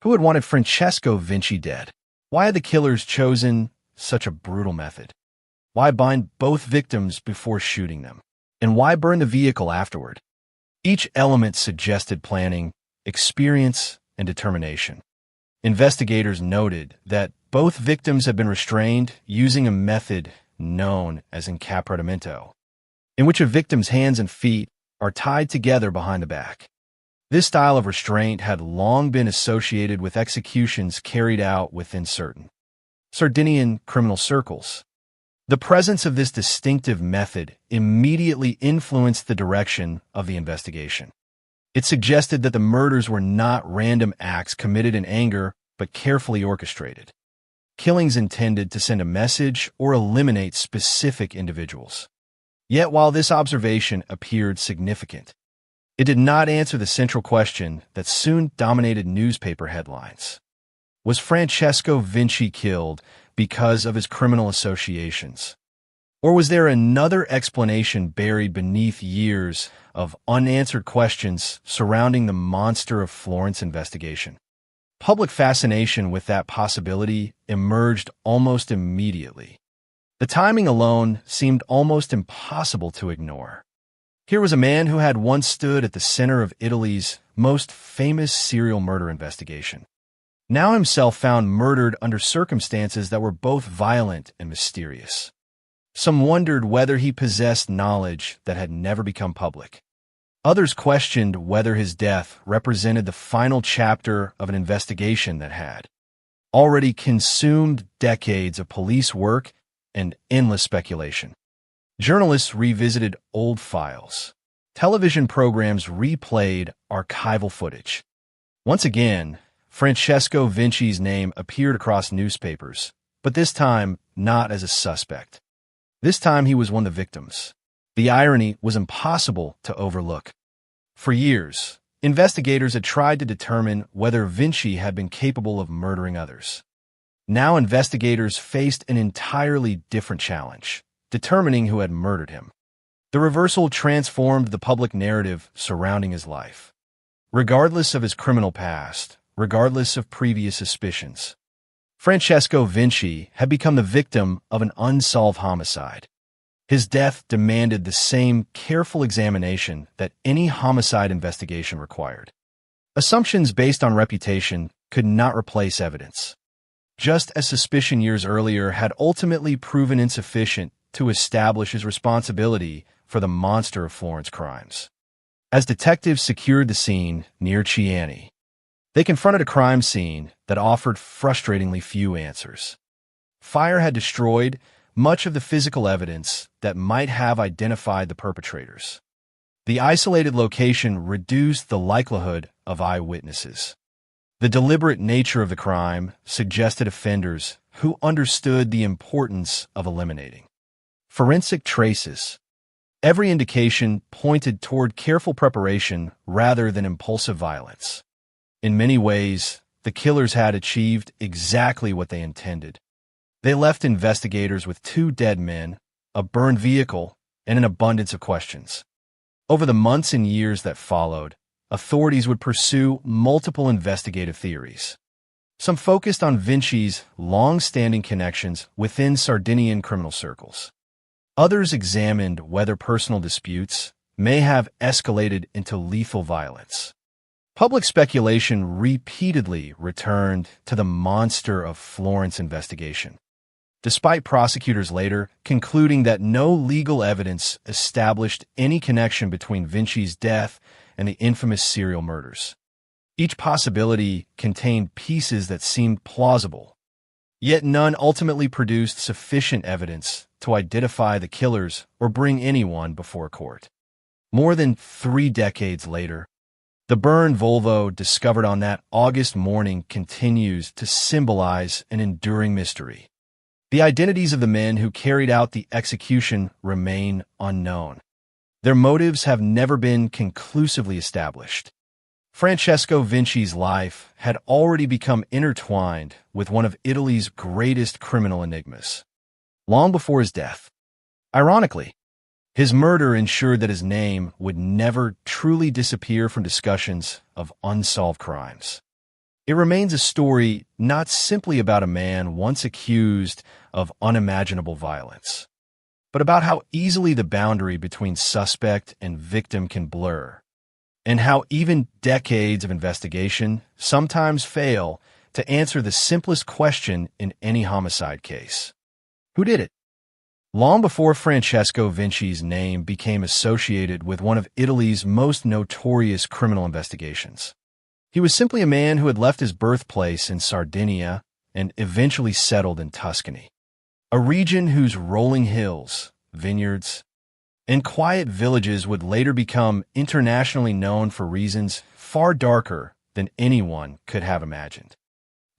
Who had wanted Francesco Vinci dead? Why had the killers chosen such a brutal method? Why bind both victims before shooting them? And why burn the vehicle afterward? Each element suggested planning, experience, and determination. Investigators noted that both victims had been restrained using a method known as incaparamento, in which a victim's hands and feet are tied together behind the back. This style of restraint had long been associated with executions carried out within certain Sardinian criminal circles. The presence of this distinctive method immediately influenced the direction of the investigation. It suggested that the murders were not random acts committed in anger, but carefully orchestrated. Killings intended to send a message or eliminate specific individuals. Yet while this observation appeared significant, it did not answer the central question that soon dominated newspaper headlines. Was Francesco Vinci killed because of his criminal associations? Or was there another explanation buried beneath years of unanswered questions surrounding the Monster of Florence investigation? Public fascination with that possibility emerged almost immediately. The timing alone seemed almost impossible to ignore. Here was a man who had once stood at the center of Italy's most famous serial murder investigation, now himself found murdered under circumstances that were both violent and mysterious. Some wondered whether he possessed knowledge that had never become public. Others questioned whether his death represented the final chapter of an investigation that had already consumed decades of police work and endless speculation. Journalists revisited old files. Television programs replayed archival footage. Once again, Francesco Vinci's name appeared across newspapers, but this time not as a suspect. This time he was one of the victims. The irony was impossible to overlook. For years, investigators had tried to determine whether Vinci had been capable of murdering others. Now investigators faced an entirely different challenge: determining who had murdered him. The reversal transformed the public narrative surrounding his life. Regardless of his criminal past, regardless of previous suspicions, Francesco Vinci had become the victim of an unsolved homicide. His death demanded the same careful examination that any homicide investigation required. Assumptions based on reputation could not replace evidence. Just as suspicion years earlier had ultimately proven insufficient to establish his responsibility for the Monster of Florence crimes. As detectives secured the scene near Chiani, they confronted a crime scene that offered frustratingly few answers. Fire had destroyed much of the physical evidence that might have identified the perpetrators. The isolated location reduced the likelihood of eyewitnesses. The deliberate nature of the crime suggested offenders who understood the importance of eliminating forensic traces. Every indication pointed toward careful preparation rather than impulsive violence. In many ways, the killers had achieved exactly what they intended. They left investigators with 2 dead men, a burned vehicle, and an abundance of questions. Over the months and years that followed, authorities would pursue multiple investigative theories. Some focused on Vinci's long-standing connections within Sardinian criminal circles. Others examined whether personal disputes may have escalated into lethal violence. Public speculation repeatedly returned to the Monster of Florence investigation, despite prosecutors later concluding that no legal evidence established any connection between Vinci's death and the infamous serial murders. Each possibility contained pieces that seemed plausible, yet none ultimately produced sufficient evidence to identify the killers or bring anyone before court. More than 3 decades later, the burned Volvo discovered on that August morning continues to symbolize an enduring mystery. The identities of the men who carried out the execution remain unknown. Their motives have never been conclusively established. Francesco Vinci's life had already become intertwined with one of Italy's greatest criminal enigmas. Long before his death, ironically, his murder ensured that his name would never truly disappear from discussions of unsolved crimes. It remains a story not simply about a man once accused of unimaginable violence, but about how easily the boundary between suspect and victim can blur, and how even decades of investigation sometimes fail to answer the simplest question in any homicide case. Who did it? Long before Francesco Vinci's name became associated with one of Italy's most notorious criminal investigations, he was simply a man who had left his birthplace in Sardinia and eventually settled in Tuscany, a region whose rolling hills, vineyards, and quiet villages would later become internationally known for reasons far darker than anyone could have imagined.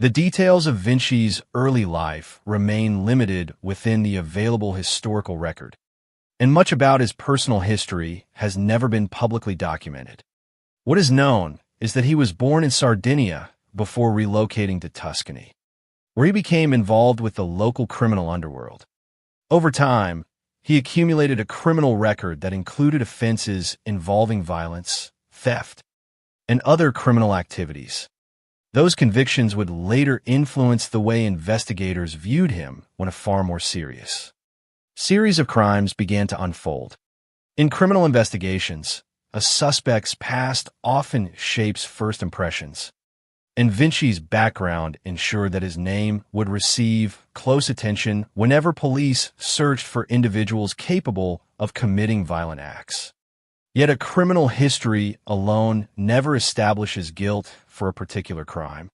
The details of Vinci's early life remain limited within the available historical record, and much about his personal history has never been publicly documented. What is known is that he was born in Sardinia before relocating to Tuscany, where he became involved with the local criminal underworld. Over time, he accumulated a criminal record that included offenses involving violence, theft, and other criminal activities. Those convictions would later influence the way investigators viewed him when a far more serious series of crimes began to unfold. In criminal investigations, a suspect's past often shapes first impressions, and Vinci's background ensured that his name would receive close attention whenever police searched for individuals capable of committing violent acts. Yet a criminal history alone never establishes guilt for a particular crime,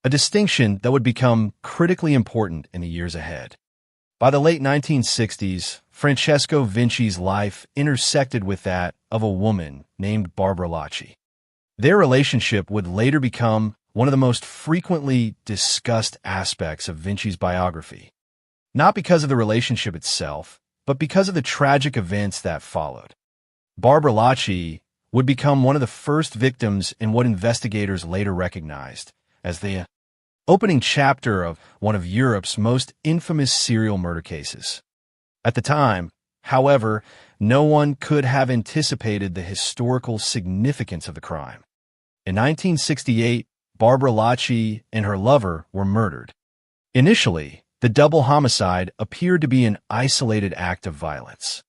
a distinction that would become critically important in the years ahead. By the late 1960s, Francesco Vinci's life intersected with that of a woman named Barbara Lacci. Their relationship would later become one of the most frequently discussed aspects of Vinci's biography, not because of the relationship itself, but because of the tragic events that followed. Barbara Lacci would become one of the first victims in what investigators later recognized as the opening chapter of one of Europe's most infamous serial murder cases. At the time, however, no one could have anticipated the historical significance of the crime. In 1968, Barbara Lacci and her lover were murdered. Initially, the double homicide appeared to be an isolated act of violence.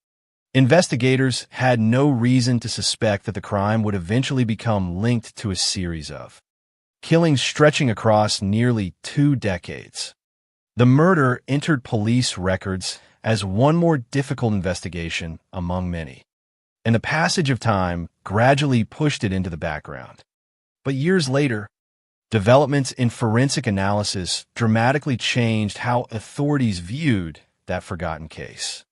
Investigators had no reason to suspect that the crime would eventually become linked to a series of killings stretching across nearly 2 decades. The murder entered police records as one more difficult investigation among many, and the passage of time gradually pushed it into the background. But years later, developments in forensic analysis dramatically changed how authorities viewed that forgotten case.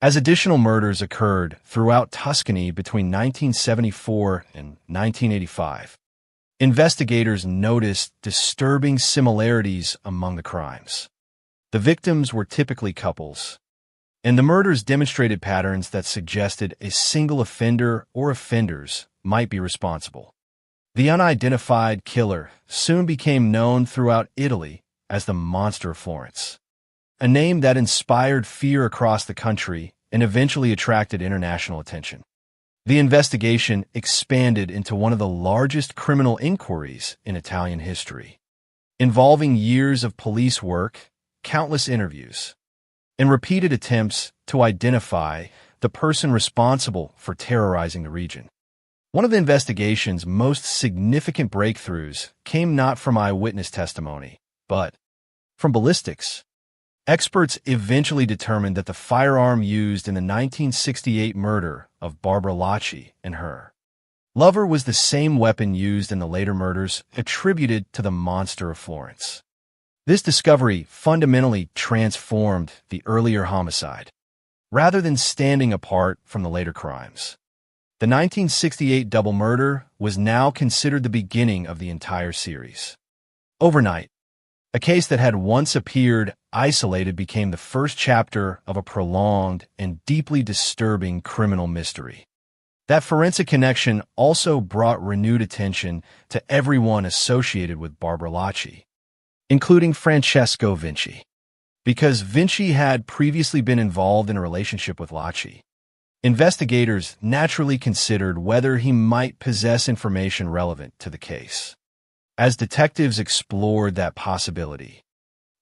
As additional murders occurred throughout Tuscany between 1974 and 1985, investigators noticed disturbing similarities among the crimes. The victims were typically couples, and the murders demonstrated patterns that suggested a single offender or offenders might be responsible. The unidentified killer soon became known throughout Italy as the Monster of Florence, a name that inspired fear across the country and eventually attracted international attention. The investigation expanded into one of the largest criminal inquiries in Italian history, involving years of police work, countless interviews, and repeated attempts to identify the person responsible for terrorizing the region. One of the investigation's most significant breakthroughs came not from eyewitness testimony, but from ballistics. Experts eventually determined that the firearm used in the 1968 murder of Barbara Lacci and her Lover was the same weapon used in the later murders attributed to the monster of Florence. This discovery fundamentally transformed the earlier homicide, rather than standing apart from the later crimes. The 1968 double murder was now considered the beginning of the entire series. Overnight, a case that had once appeared isolated became the first chapter of a prolonged and deeply disturbing criminal mystery. That forensic connection also brought renewed attention to everyone associated with Barbara Lacci, including Francesco Vinci. Because Vinci had previously been involved in a relationship with Lacci, investigators naturally considered whether he might possess information relevant to the case. As detectives explored that possibility,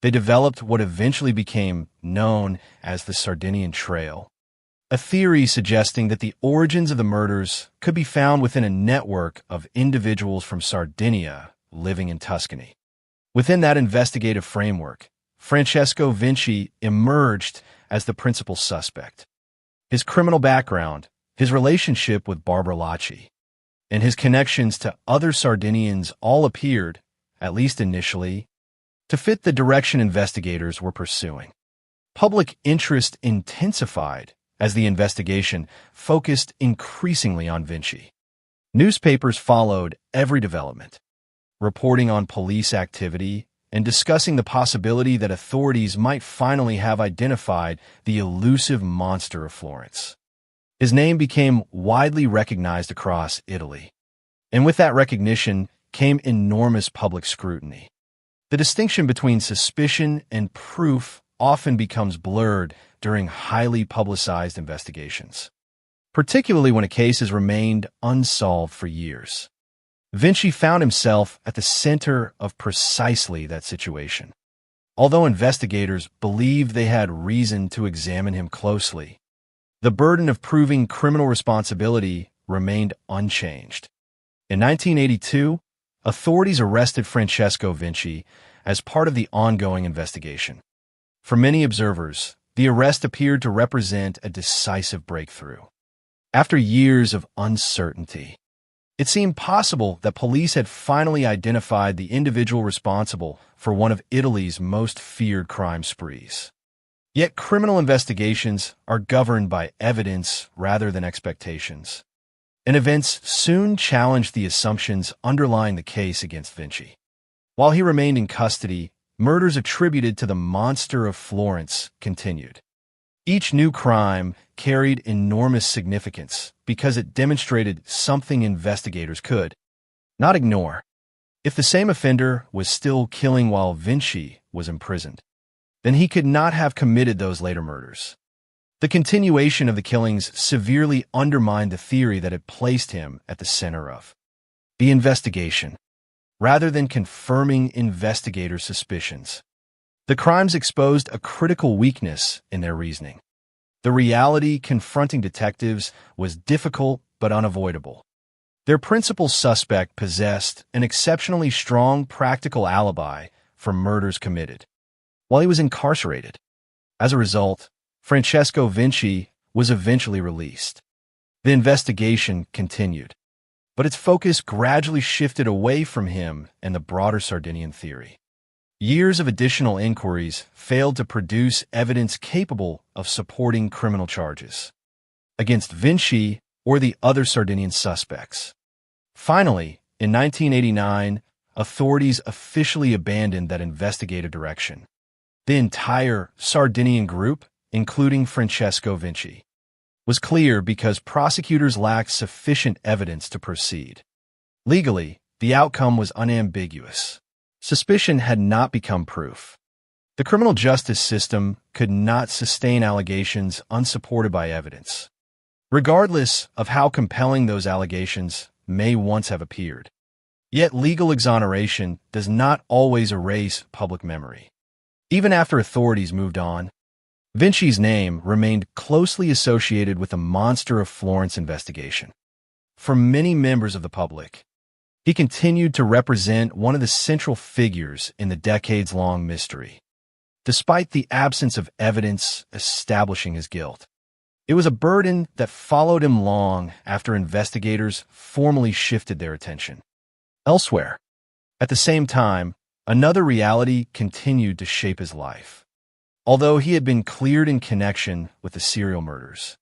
they developed what eventually became known as the Sardinian Trail, a theory suggesting that the origins of the murders could be found within a network of individuals from Sardinia living in Tuscany. Within that investigative framework, Francesco Vinci emerged as the principal suspect. His criminal background, his relationship with Barbara Lacci, and his connections to other Sardinians all appeared, at least initially, to fit the direction investigators were pursuing. Public interest intensified as the investigation focused increasingly on Vinci. Newspapers followed every development, reporting on police activity and discussing the possibility that authorities might finally have identified the elusive monster of Florence. His name became widely recognized across Italy, and with that recognition came enormous public scrutiny. The distinction between suspicion and proof often becomes blurred during highly publicized investigations, particularly when a case has remained unsolved for years. Vinci found himself at the center of precisely that situation. Although investigators believed they had reason to examine him closely, the burden of proving criminal responsibility remained unchanged. In 1982, authorities arrested Francesco Vinci as part of the ongoing investigation. For many observers, the arrest appeared to represent a decisive breakthrough. After years of uncertainty, it seemed possible that police had finally identified the individual responsible for one of Italy's most feared crime sprees. Yet criminal investigations are governed by evidence rather than expectations, and events soon challenged the assumptions underlying the case against Vinci. While he remained in custody, murders attributed to the monster of Florence continued. Each new crime carried enormous significance because it demonstrated something investigators could not ignore. If the same offender was still killing while Vinci was imprisoned, then he could not have committed those later murders. The continuation of the killings severely undermined the theory that had placed him at the center of the investigation, rather than confirming investigators' suspicions. The crimes exposed a critical weakness in their reasoning. The reality confronting detectives was difficult but unavoidable. Their principal suspect possessed an exceptionally strong practical alibi for murders committed while he was incarcerated. As a result, Francesco Vinci was eventually released. The investigation continued, but its focus gradually shifted away from him and the broader Sardinian theory. Years of additional inquiries failed to produce evidence capable of supporting criminal charges against Vinci or the other Sardinian suspects. Finally, in 1989, authorities officially abandoned that investigative direction. The entire Sardinian group, including Francesco Vinci, was clear because prosecutors lacked sufficient evidence to proceed. Legally, the outcome was unambiguous. Suspicion had not become proof. The criminal justice system could not sustain allegations unsupported by evidence, regardless of how compelling those allegations may once have appeared. Yet legal exoneration does not always erase public memory. Even after authorities moved on, Vinci's name remained closely associated with the Monster of Florence investigation. For many members of the public, he continued to represent one of the central figures in the decades-long mystery, despite the absence of evidence establishing his guilt. It was a burden that followed him long after investigators formally shifted their attention elsewhere. At the same time, another reality continued to shape his life. Although he had been cleared in connection with the serial murders,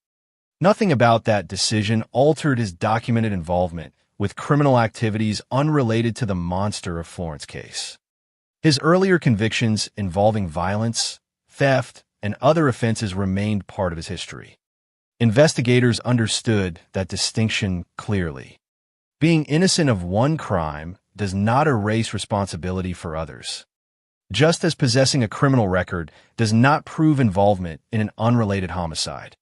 nothing about that decision altered his documented involvement with criminal activities unrelated to the Monster of Florence case. His earlier convictions involving violence, theft, and other offenses remained part of his history. Investigators understood that distinction clearly. Being innocent of one crime does not erase responsibility for others, just as possessing a criminal record does not prove involvement in an unrelated homicide.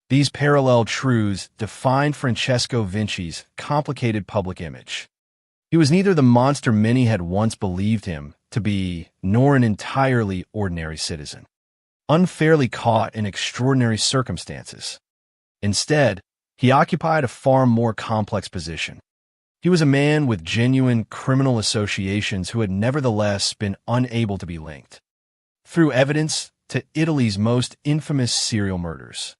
These parallel truths defined Francesco Vinci's complicated public image. He was neither the monster many had once believed him to be, nor an entirely ordinary citizen, unfairly caught in extraordinary circumstances. Instead, he occupied a far more complex position. He was a man with genuine criminal associations who had nevertheless been unable to be linked, through evidence, to Italy's most infamous serial murders.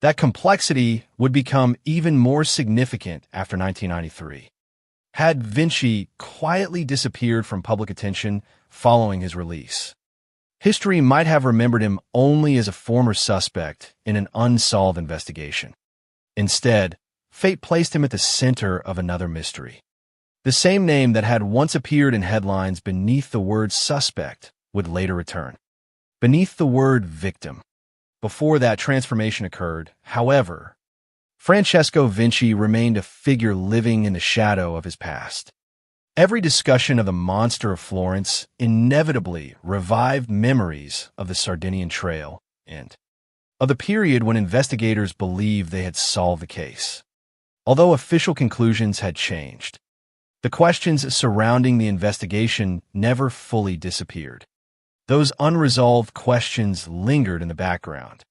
That complexity would become even more significant after 1993. Had Vinci quietly disappeared from public attention following his release, history might have remembered him only as a former suspect in an unsolved investigation. Instead, fate placed him at the center of another mystery. The same name that had once appeared in headlines beneath the word suspect would later return, beneath the word victim. Before that transformation occurred, however, Francesco Vinci remained a figure living in the shadow of his past. Every discussion of the Monster of Florence inevitably revived memories of the Sardinian Trail and of the period when investigators believed they had solved the case. Although official conclusions had changed, the questions surrounding the investigation never fully disappeared. Those unresolved questions lingered in the background,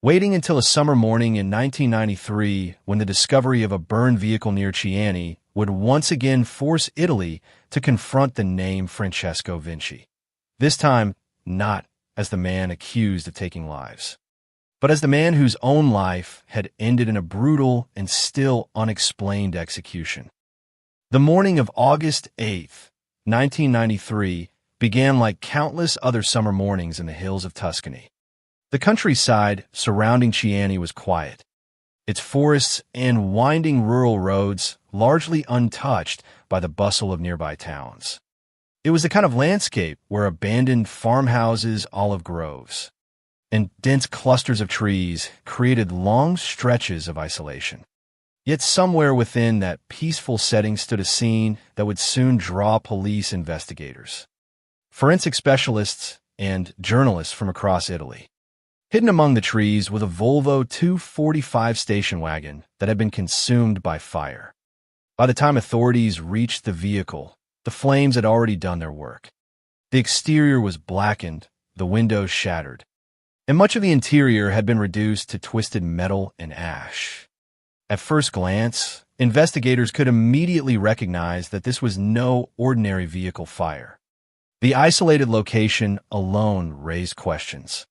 waiting until a summer morning in 1993 when the discovery of a burned vehicle near Chiani would once again force Italy to confront the name Francesco Vinci. This time, not as the man accused of taking lives, but as the man whose own life had ended in a brutal and still unexplained execution. The morning of August 8th, 1993, began like countless other summer mornings in the hills of Tuscany. The countryside surrounding Chiani was quiet, its forests and winding rural roads largely untouched by the bustle of nearby towns. It was the kind of landscape where abandoned farmhouses, olive groves, and dense clusters of trees created long stretches of isolation. Yet somewhere within that peaceful setting stood a scene that would soon draw police investigators, forensic specialists, and journalists from across Italy. Hidden among the trees was a Volvo 245 station wagon that had been consumed by fire. By the time authorities reached the vehicle, the flames had already done their work. The exterior was blackened, the windows shattered, and much of the interior had been reduced to twisted metal and ash. At first glance, investigators could immediately recognize that this was no ordinary vehicle fire. The isolated location alone raised questions.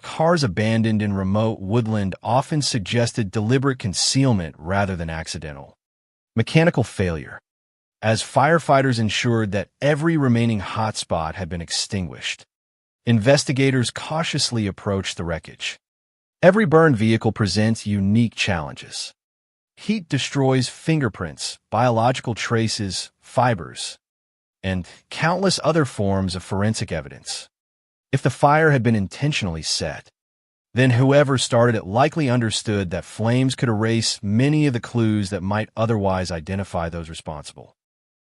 Cars abandoned in remote woodland often suggested deliberate concealment rather than accidental. Mechanical failure, as firefighters ensured that every remaining hotspot had been extinguished. Investigators cautiously approached the wreckage. Every burned vehicle presents unique challenges. Heat destroys fingerprints, biological traces, fibers, and countless other forms of forensic evidence. If the fire had been intentionally set, then whoever started it likely understood that flames could erase many of the clues that might otherwise identify those responsible.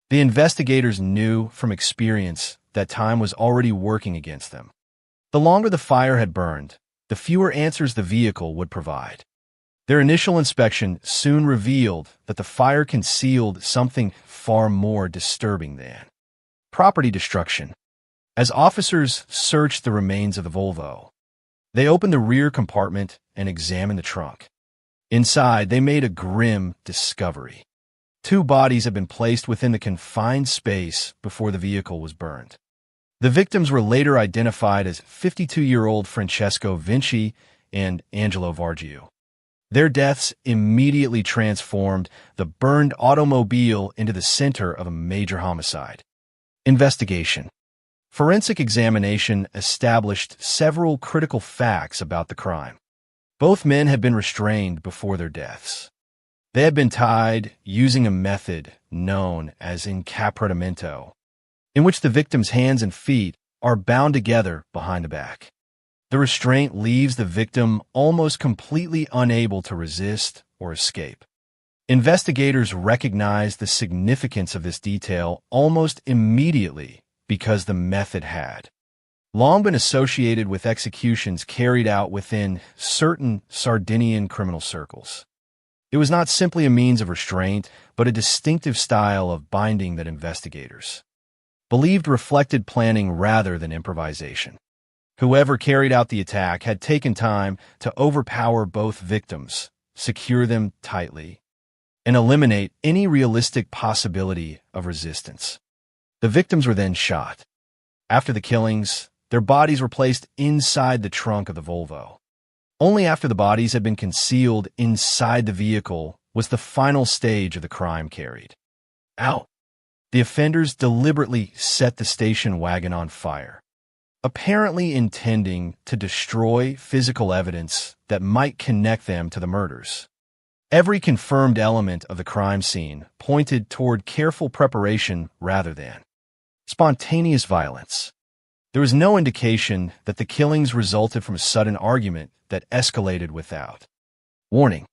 The investigators knew from experience that time was already working against them. The longer the fire had burned, the fewer answers the vehicle would provide. Their initial inspection soon revealed that the fire concealed something far more disturbing than property destruction. As officers searched the remains of the Volvo, they opened the rear compartment and examined the trunk. Inside, they made a grim discovery. 2 bodies had been placed within the confined space before the vehicle was burned. The victims were later identified as 52-year-old Francesco Vinci and Angelo Vargio. Their deaths immediately transformed the burned automobile into the center of a major homicide. Investigation. Forensic examination established several critical facts about the crime. Both men had been restrained before their deaths. They had been tied using a method known as encapritamento, in which the victim's hands and feet are bound together behind the back. The restraint leaves the victim almost completely unable to resist or escape. Investigators recognized the significance of this detail almost immediately because the method had long been associated with executions carried out within certain Sardinian criminal circles. It was not simply a means of restraint, but a distinctive style of binding that investigators believed reflected planning rather than improvisation. Whoever carried out the attack had taken time to overpower both victims, secure them tightly, and eliminate any realistic possibility of resistance. The victims were then shot. After the killings, their bodies were placed inside the trunk of the Volvo. Only after the bodies had been concealed inside the vehicle was the final stage of the crime carried out. The offenders deliberately set the station wagon on fire, apparently intending to destroy physical evidence that might connect them to the murders. Every confirmed element of the crime scene pointed toward careful preparation rather than spontaneous violence. There was no indication that the killings resulted from a sudden argument that escalated without warning.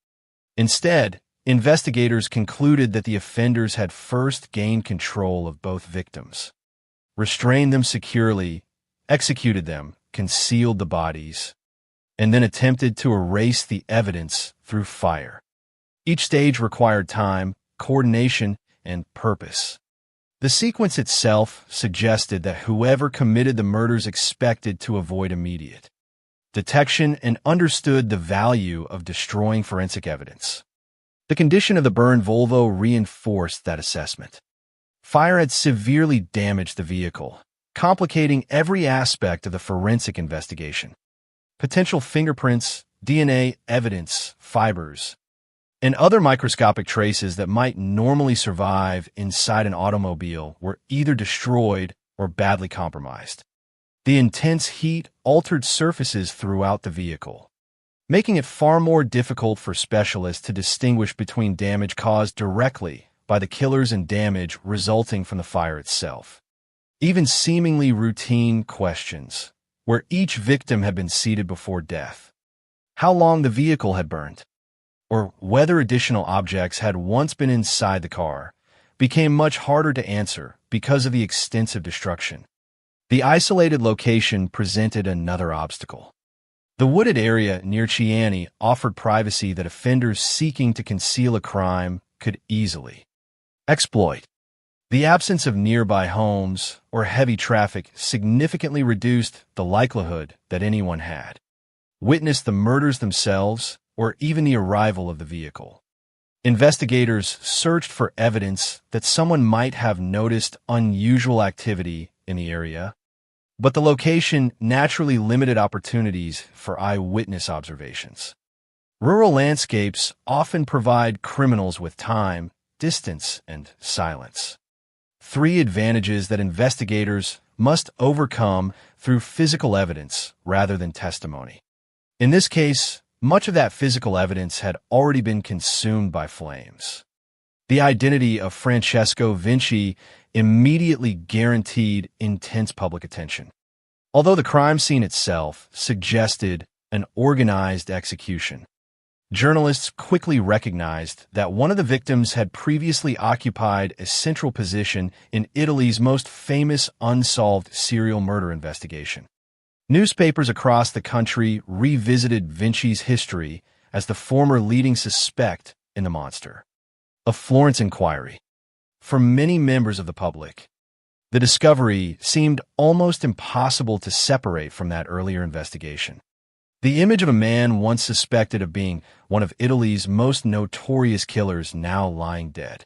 Instead, investigators concluded that the offenders had first gained control of both victims, restrained them securely, executed them, concealed the bodies, and then attempted to erase the evidence through fire. Each stage required time, coordination, and purpose. The sequence itself suggested that whoever committed the murders expected to avoid immediate detection and understood the value of destroying forensic evidence. The condition of the burned Volvo reinforced that assessment. Fire had severely damaged the vehicle, complicating every aspect of the forensic investigation. Potential fingerprints, DNA evidence, fibers, and other microscopic traces that might normally survive inside an automobile were either destroyed or badly compromised. The intense heat altered surfaces throughout the vehicle, making it far more difficult for specialists to distinguish between damage caused directly by the killers and damage resulting from the fire itself. Even seemingly routine questions, where each victim had been seated before death, how long the vehicle had burned, or whether additional objects had once been inside the car, became much harder to answer because of the extensive destruction. The isolated location presented another obstacle. The wooded area near Chiani offered privacy that offenders seeking to conceal a crime could easily exploit. The absence of nearby homes or heavy traffic significantly reduced the likelihood that anyone had witnessed the murders themselves or even the arrival of the vehicle. Investigators searched for evidence that someone might have noticed unusual activity in the area, but the location naturally limited opportunities for eyewitness observations. Rural landscapes often provide criminals with time, distance, and silence. Three advantages that investigators must overcome through physical evidence rather than testimony. In this case, much of that physical evidence had already been consumed by flames. The identity of Francesco Vinci immediately guaranteed intense public attention. Although the crime scene itself suggested an organized execution, journalists quickly recognized that one of the victims had previously occupied a central position in Italy's most famous unsolved serial murder investigation. Newspapers across the country revisited Vinci's history as the former leading suspect in the monster of Florence inquiry. For many members of the public, the discovery seemed almost impossible to separate from that earlier investigation. The image of a man once suspected of being one of Italy's most notorious killers now lying dead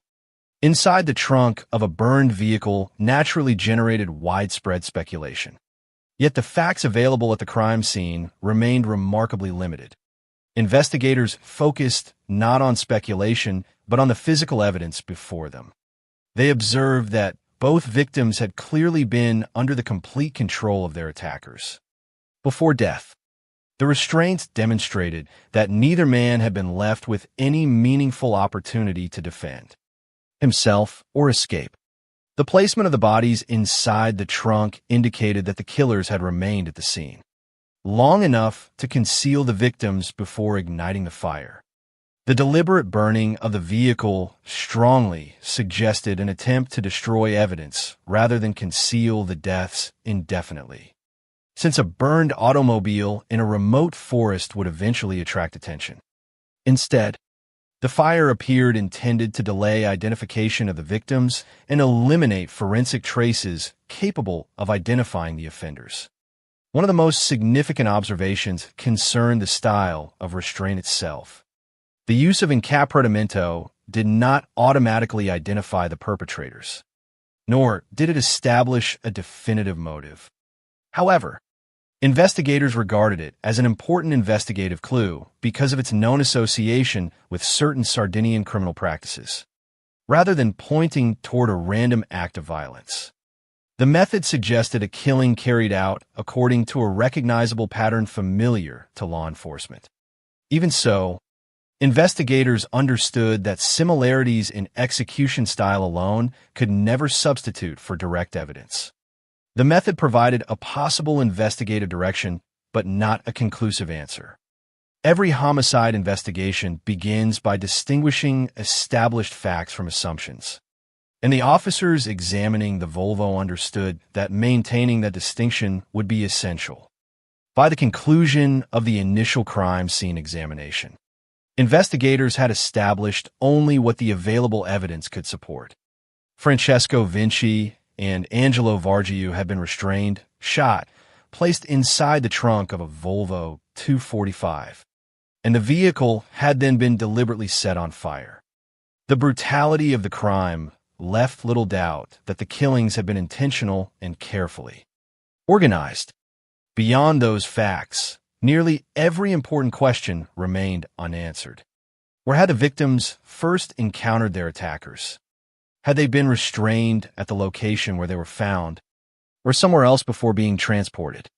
inside the trunk of a burned vehicle naturally generated widespread speculation. Yet the facts available at the crime scene remained remarkably limited. Investigators focused not on speculation, but on the physical evidence before them. They observed that both victims had clearly been under the complete control of their attackers. Before death, the restraints demonstrated that neither man had been left with any meaningful opportunity to defend himself or escape. The placement of the bodies inside the trunk indicated that the killers had remained at the scene long enough to conceal the victims before igniting the fire. The deliberate burning of the vehicle strongly suggested an attempt to destroy evidence rather than conceal the deaths indefinitely, since a burned automobile in a remote forest would eventually attract attention. Instead, the fire appeared intended to delay identification of the victims and eliminate forensic traces capable of identifying the offenders. One of the most significant observations concerned the style of restraint itself. The use of incapacitamento did not automatically identify the perpetrators, nor did it establish a definitive motive. However, investigators regarded it as an important investigative clue because of its known association with certain Sardinian criminal practices, rather than pointing toward a random act of violence. The method suggested a killing carried out according to a recognizable pattern familiar to law enforcement. Even so, investigators understood that similarities in execution style alone could never substitute for direct evidence. The method provided a possible investigative direction, but not a conclusive answer. Every homicide investigation begins by distinguishing established facts from assumptions, and the officers examining the Volvo understood that maintaining that distinction would be essential. By the conclusion of the initial crime scene examination, investigators had established only what the available evidence could support. Francesco Vinci and Angelo Vargiu had been restrained, shot, placed inside the trunk of a Volvo 245, and the vehicle had then been deliberately set on fire. The brutality of the crime left little doubt that the killings had been intentional and carefully organized. Beyond those facts, nearly every important question remained unanswered. Where had the victims first encountered their attackers? Had they been restrained at the location where they were found, or somewhere else before being transported?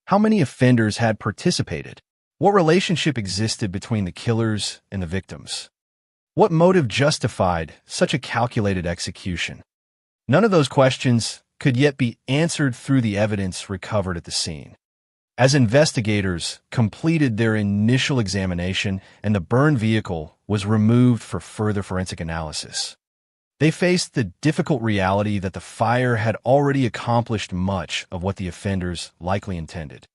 How many offenders had participated? What relationship existed between the killers and the victims? What motive justified such a calculated execution? None of those questions could yet be answered through the evidence recovered at the scene. As investigators completed their initial examination and the burned vehicle was removed for further forensic analysis, they faced the difficult reality that the fire had already accomplished much of what the offenders likely intended.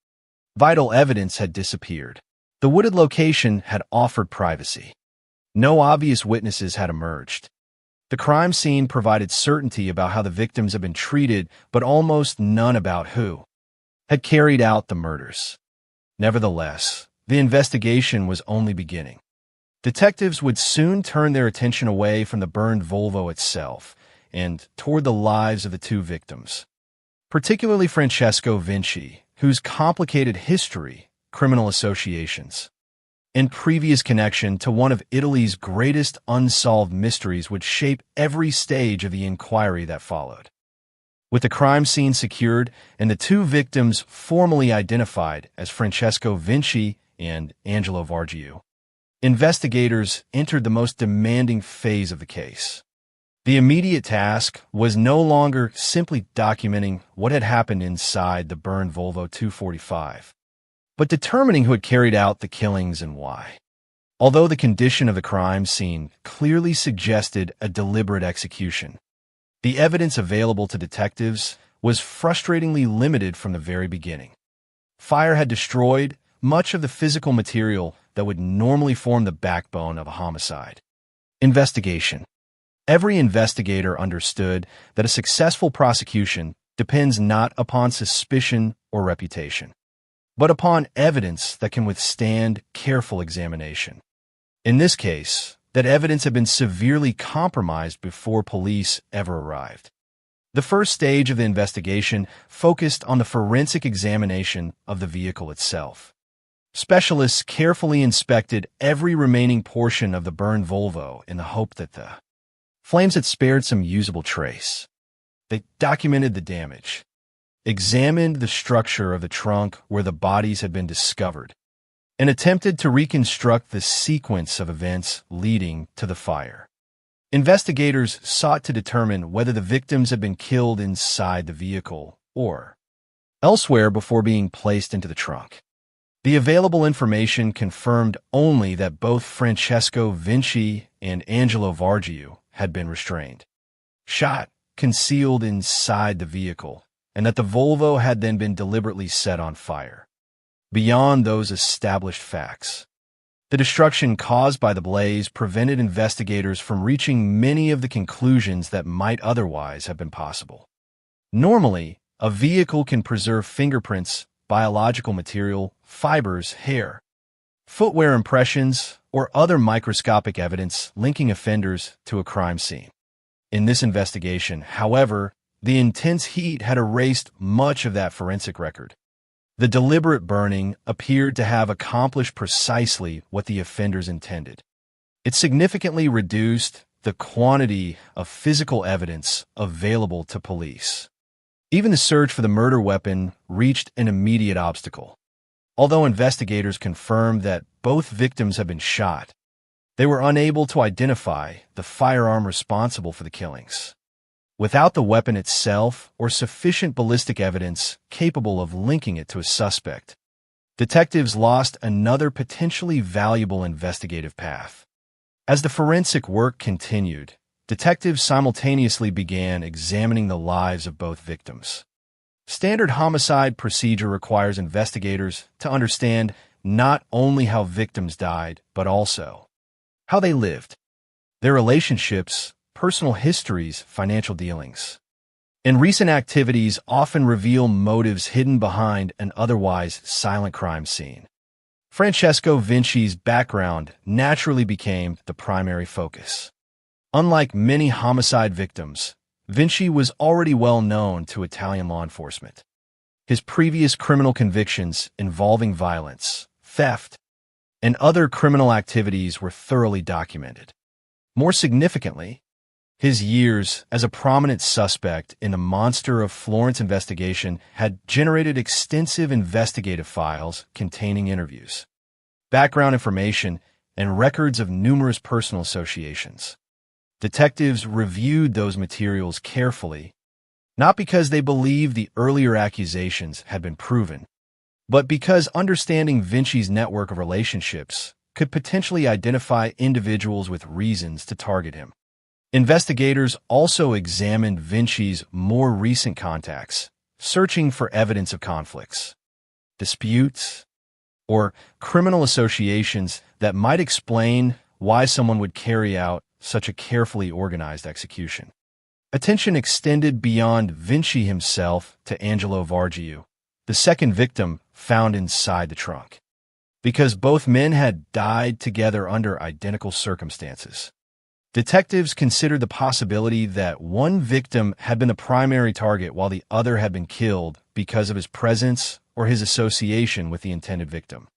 Vital evidence had disappeared. The wooded location had offered privacy. No obvious witnesses had emerged. The crime scene provided certainty about how the victims had been treated, but almost none about who had carried out the murders. Nevertheless, the investigation was only beginning. Detectives would soon turn their attention away from the burned Volvo itself and toward the lives of the two victims, particularly Francesco Vinci, whose complicated history, criminal associations, and previous connection to one of Italy's greatest unsolved mysteries would shape every stage of the inquiry that followed. With the crime scene secured and the two victims formally identified as Francesco Vinci and Angelo Vargiu, investigators entered the most demanding phase of the case. The immediate task was no longer simply documenting what had happened inside the burned Volvo 245, but determining who had carried out the killings and why. Although the condition of the crime scene clearly suggested a deliberate execution, the evidence available to detectives was frustratingly limited from the very beginning. Fire had destroyed much of the physical material that would normally form the backbone of a homicide. Investigation. Every investigator understood that a successful prosecution depends not upon suspicion or reputation, but upon evidence that can withstand careful examination. In this case, that evidence had been severely compromised before police ever arrived. The first stage of the investigation focused on the forensic examination of the vehicle itself. Specialists carefully inspected every remaining portion of the burned Volvo in the hope that the flames had spared some usable trace. They documented the damage, examined the structure of the trunk where the bodies had been discovered, and attempted to reconstruct the sequence of events leading to the fire. Investigators sought to determine whether the victims had been killed inside the vehicle or elsewhere before being placed into the trunk. The available information confirmed only that both Francesco Vinci and Angelo Vargiu had been restrained, shot concealed inside the vehicle, and that the Volvo had then been deliberately set on fire. Beyond those established facts, the destruction caused by the blaze prevented investigators from reaching many of the conclusions that might otherwise have been possible. Normally, a vehicle can preserve fingerprints, biological material, fibers, hair, footwear impressions, or other microscopic evidence linking offenders to a crime scene. In this investigation, however, the intense heat had erased much of that forensic record. The deliberate burning appeared to have accomplished precisely what the offenders intended. It significantly reduced the quantity of physical evidence available to police. Even the search for the murder weapon reached an immediate obstacle. Although investigators confirmed that both victims had been shot, they were unable to identify the firearm responsible for the killings. Without the weapon itself or sufficient ballistic evidence capable of linking it to a suspect, detectives lost another potentially valuable investigative path. As the forensic work continued, detectives simultaneously began examining the lives of both victims. Standard homicide procedure requires investigators to understand not only how victims died, but also how they lived, their relationships, personal histories, financial dealings. And recent activities often reveal motives hidden behind an otherwise silent crime scene. Francesco Vinci's background naturally became the primary focus. Unlike many homicide victims, Vinci was already well known to Italian law enforcement. His previous criminal convictions involving violence, theft, and other criminal activities were thoroughly documented. More significantly, his years as a prominent suspect in the Monster of Florence investigation had generated extensive investigative files containing interviews, background information, and records of numerous personal associations. Detectives reviewed those materials carefully, not because they believed the earlier accusations had been proven, but because understanding Vinci's network of relationships could potentially identify individuals with reasons to target him. Investigators also examined Vinci's more recent contacts, searching for evidence of conflicts, disputes, or criminal associations that might explain why someone would carry out such a carefully organized execution. Attention extended beyond Vinci himself to Angelo Vargiu, the second victim found inside the trunk, because both men had died together under identical circumstances. Detectives considered the possibility that one victim had been the primary target while the other had been killed because of his presence or his association with the intended victim.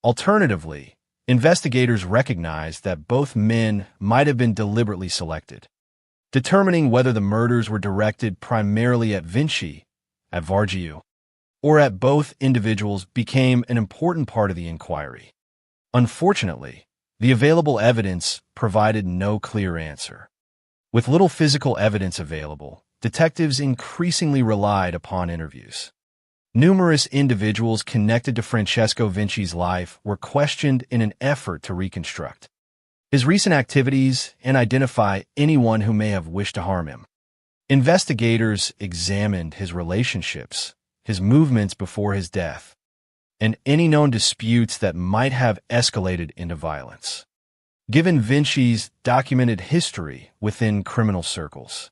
Alternatively, investigators recognized that both men might have been deliberately selected. Determining whether the murders were directed primarily at Vinci, at Vargiu, or at both individuals became an important part of the inquiry. Unfortunately, the available evidence provided no clear answer. With little physical evidence available, detectives increasingly relied upon interviews. Numerous individuals connected to Francesco Vinci's life were questioned in an effort to reconstruct his recent activities and identify anyone who may have wished to harm him. Investigators examined his relationships, his movements before his death, and any known disputes that might have escalated into violence. Given Vinci's documented history within criminal circles,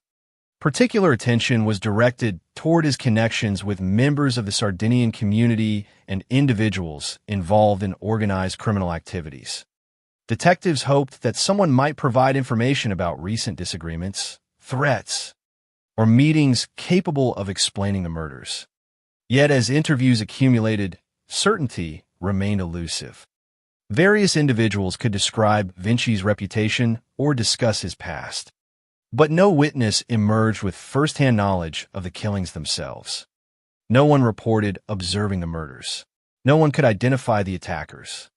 particular attention was directed toward his connections with members of the Sardinian community and individuals involved in organized criminal activities. Detectives hoped that someone might provide information about recent disagreements, threats, or meetings capable of explaining the murders. Yet as interviews accumulated, certainty remained elusive. Various individuals could describe Vinci's reputation or discuss his past, but no witness emerged with first-hand knowledge of the killings themselves. No one reported observing the murders. No one could identify the attackers.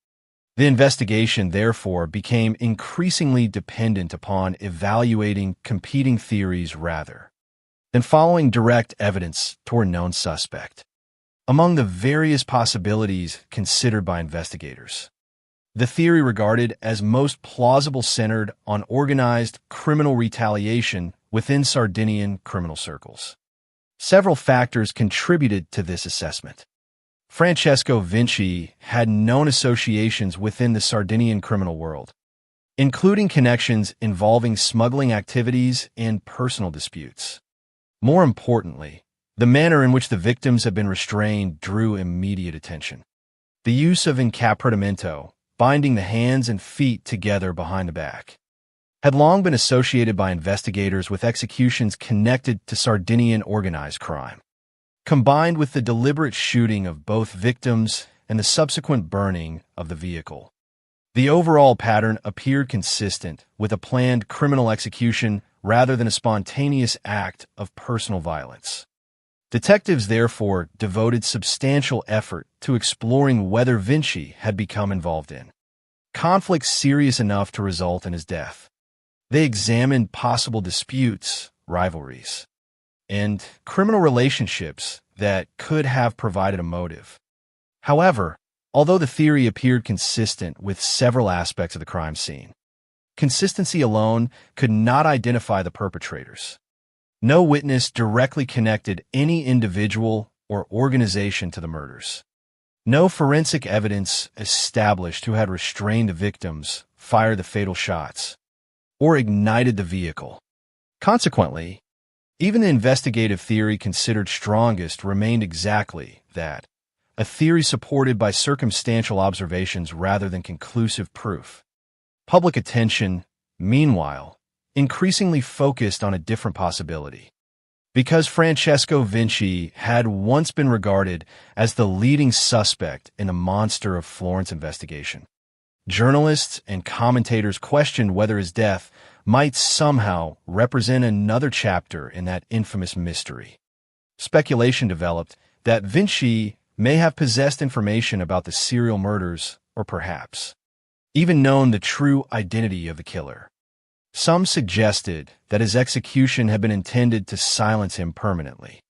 The investigation, therefore, became increasingly dependent upon evaluating competing theories rather than following direct evidence toward a known suspect. Among the various possibilities considered by investigators, the theory regarded as most plausible centered on organized criminal retaliation within Sardinian criminal circles. Several factors contributed to this assessment. Francesco Vinci had known associations within the Sardinian criminal world, including connections involving smuggling activities and personal disputes. More importantly, the manner in which the victims had been restrained drew immediate attention. The use of incapacitamento, binding the hands and feet together behind the back, had long been associated by investigators with executions connected to Sardinian organized crime. Combined with the deliberate shooting of both victims and the subsequent burning of the vehicle, the overall pattern appeared consistent with a planned criminal execution rather than a spontaneous act of personal violence. Detectives therefore devoted substantial effort to exploring whether Vinci had become involved in conflicts serious enough to result in his death. They examined possible disputes, rivalries, and criminal relationships that could have provided a motive. However, although the theory appeared consistent with several aspects of the crime scene, consistency alone could not identify the perpetrators. No witness directly connected any individual or organization to the murders. No forensic evidence established who had restrained the victims, fired the fatal shots, or ignited the vehicle. Consequently, even the investigative theory considered strongest remained exactly that, a theory supported by circumstantial observations rather than conclusive proof. Public attention, meanwhile, increasingly focused on a different possibility. Because Francesco Vinci had once been regarded as the leading suspect in the Monster of Florence investigation, journalists and commentators questioned whether his death might somehow represent another chapter in that infamous mystery. Speculation developed that Vinci may have possessed information about the serial murders, or perhaps even known the true identity of the killer. Some suggested that his execution had been intended to silence him permanently.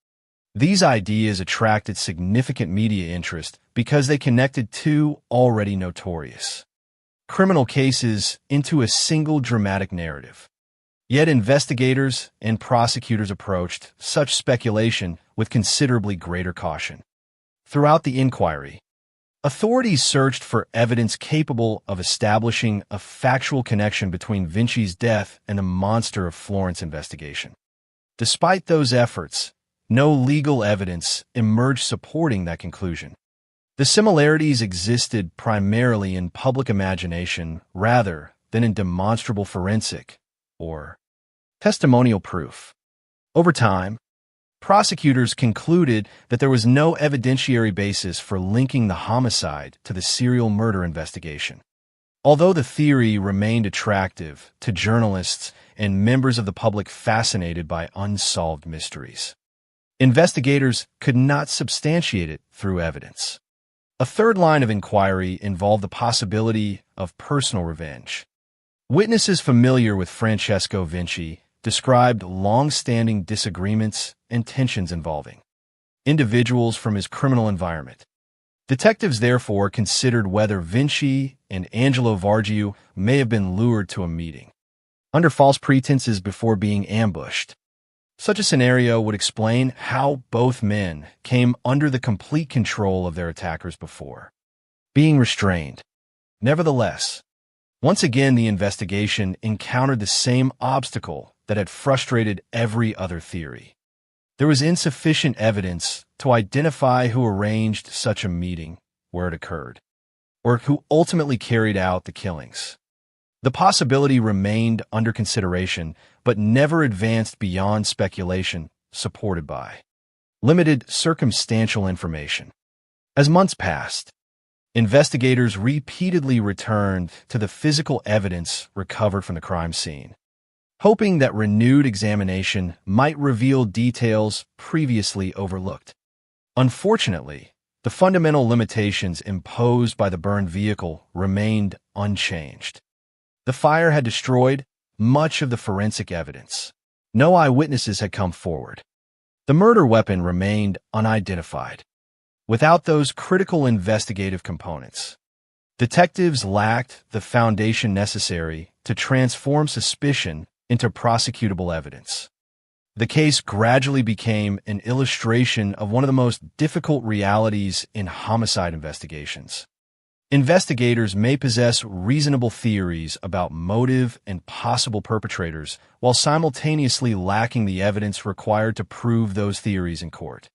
These ideas attracted significant media interest because they connected two already notorious criminal cases into a single dramatic narrative. Yet investigators and prosecutors approached such speculation with considerably greater caution. Throughout the inquiry, authorities searched for evidence capable of establishing a factual connection between Vinci's death and the Monster of Florence investigation. Despite those efforts, no legal evidence emerged supporting that conclusion. The similarities existed primarily in public imagination rather than in demonstrable forensic or testimonial proof. Over time, prosecutors concluded that there was no evidentiary basis for linking the homicide to the serial murder investigation. Although the theory remained attractive to journalists and members of the public fascinated by unsolved mysteries, investigators could not substantiate it through evidence. A third line of inquiry involved the possibility of personal revenge. Witnesses familiar with Francesco Vinci described long-standing disagreements and tensions involving individuals from his criminal environment. Detectives therefore considered whether Vinci and Angelo Vargiu may have been lured to a meeting under false pretenses before being ambushed. Such a scenario would explain how both men came under the complete control of their attackers before being restrained. Nevertheless, once again the investigation encountered the same obstacle that had frustrated every other theory. There was insufficient evidence to identify who arranged such a meeting, where it occurred, or who ultimately carried out the killings. The possibility remained under consideration, but never advanced beyond speculation, supported by limited circumstantial information. As months passed, Investigators repeatedly returned to the physical evidence recovered from the crime scene, hoping that renewed examination might reveal details previously overlooked. Unfortunately, the fundamental limitations imposed by the burned vehicle remained unchanged. The fire had destroyed much of the forensic evidence. No eyewitnesses had come forward. The murder weapon remained unidentified. Without those critical investigative components, detectives lacked the foundation necessary to transform suspicion into prosecutable evidence. The case gradually became an illustration of one of the most difficult realities in homicide investigations. Investigators may possess reasonable theories about motive and possible perpetrators while simultaneously lacking the evidence required to prove those theories in court.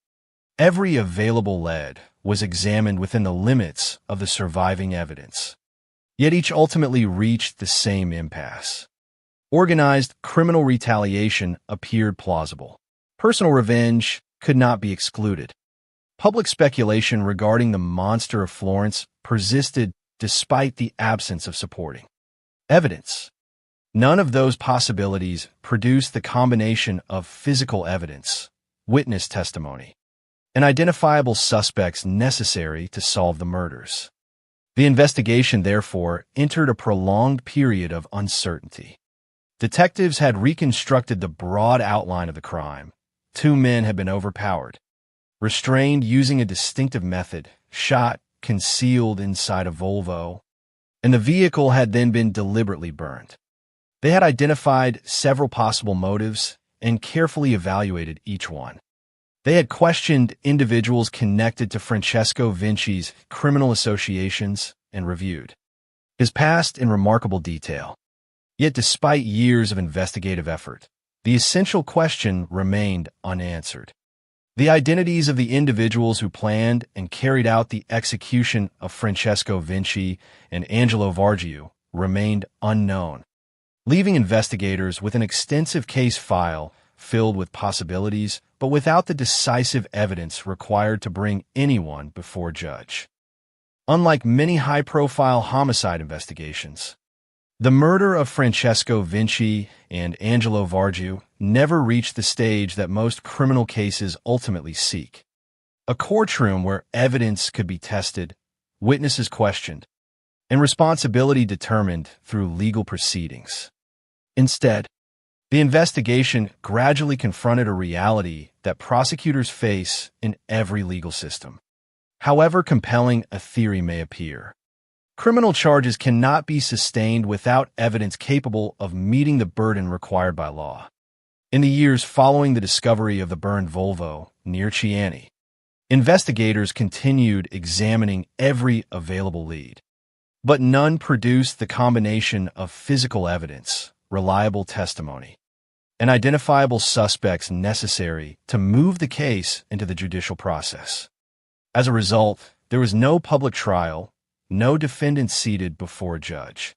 Every available lead was examined within the limits of the surviving evidence, yet each ultimately reached the same impasse. Organized criminal retaliation appeared plausible. Personal revenge could not be excluded. Public speculation regarding the monster of Florence persisted despite the absence of supporting evidence. None of those possibilities produced the combination of physical evidence, witness testimony, and identifiable suspects necessary to solve the murders. The investigation, therefore, entered a prolonged period of uncertainty. Detectives had reconstructed the broad outline of the crime. 2 men had been overpowered, restrained using a distinctive method, shot concealed inside a Volvo, and the vehicle had then been deliberately burned. They had identified several possible motives and carefully evaluated each one. They had questioned individuals connected to Francesco Vinci's criminal associations and reviewed his past in remarkable detail. Yet despite years of investigative effort, the essential question remained unanswered. The identities of the individuals who planned and carried out the execution of Francesco Vinci and Angelo Vargiu remained unknown, leaving investigators with an extensive case file filled with possibilities, but without the decisive evidence required to bring anyone before a judge. Unlike many high-profile homicide investigations, the murder of Francesco Vinci and Angelo Vargiu never reached the stage that most criminal cases ultimately seek: a courtroom where evidence could be tested, witnesses questioned, and responsibility determined through legal proceedings. Instead, the investigation gradually confronted a reality that prosecutors face in every legal system. However compelling a theory may appear, criminal charges cannot be sustained without evidence capable of meeting the burden required by law. In the years following the discovery of the burned Volvo near Chiani, investigators continued examining every available lead, but none produced the combination of physical evidence, reliable testimony, and identifiable suspects necessary to move the case into the judicial process. As a result, there was no public trial, no defendant seated before a judge,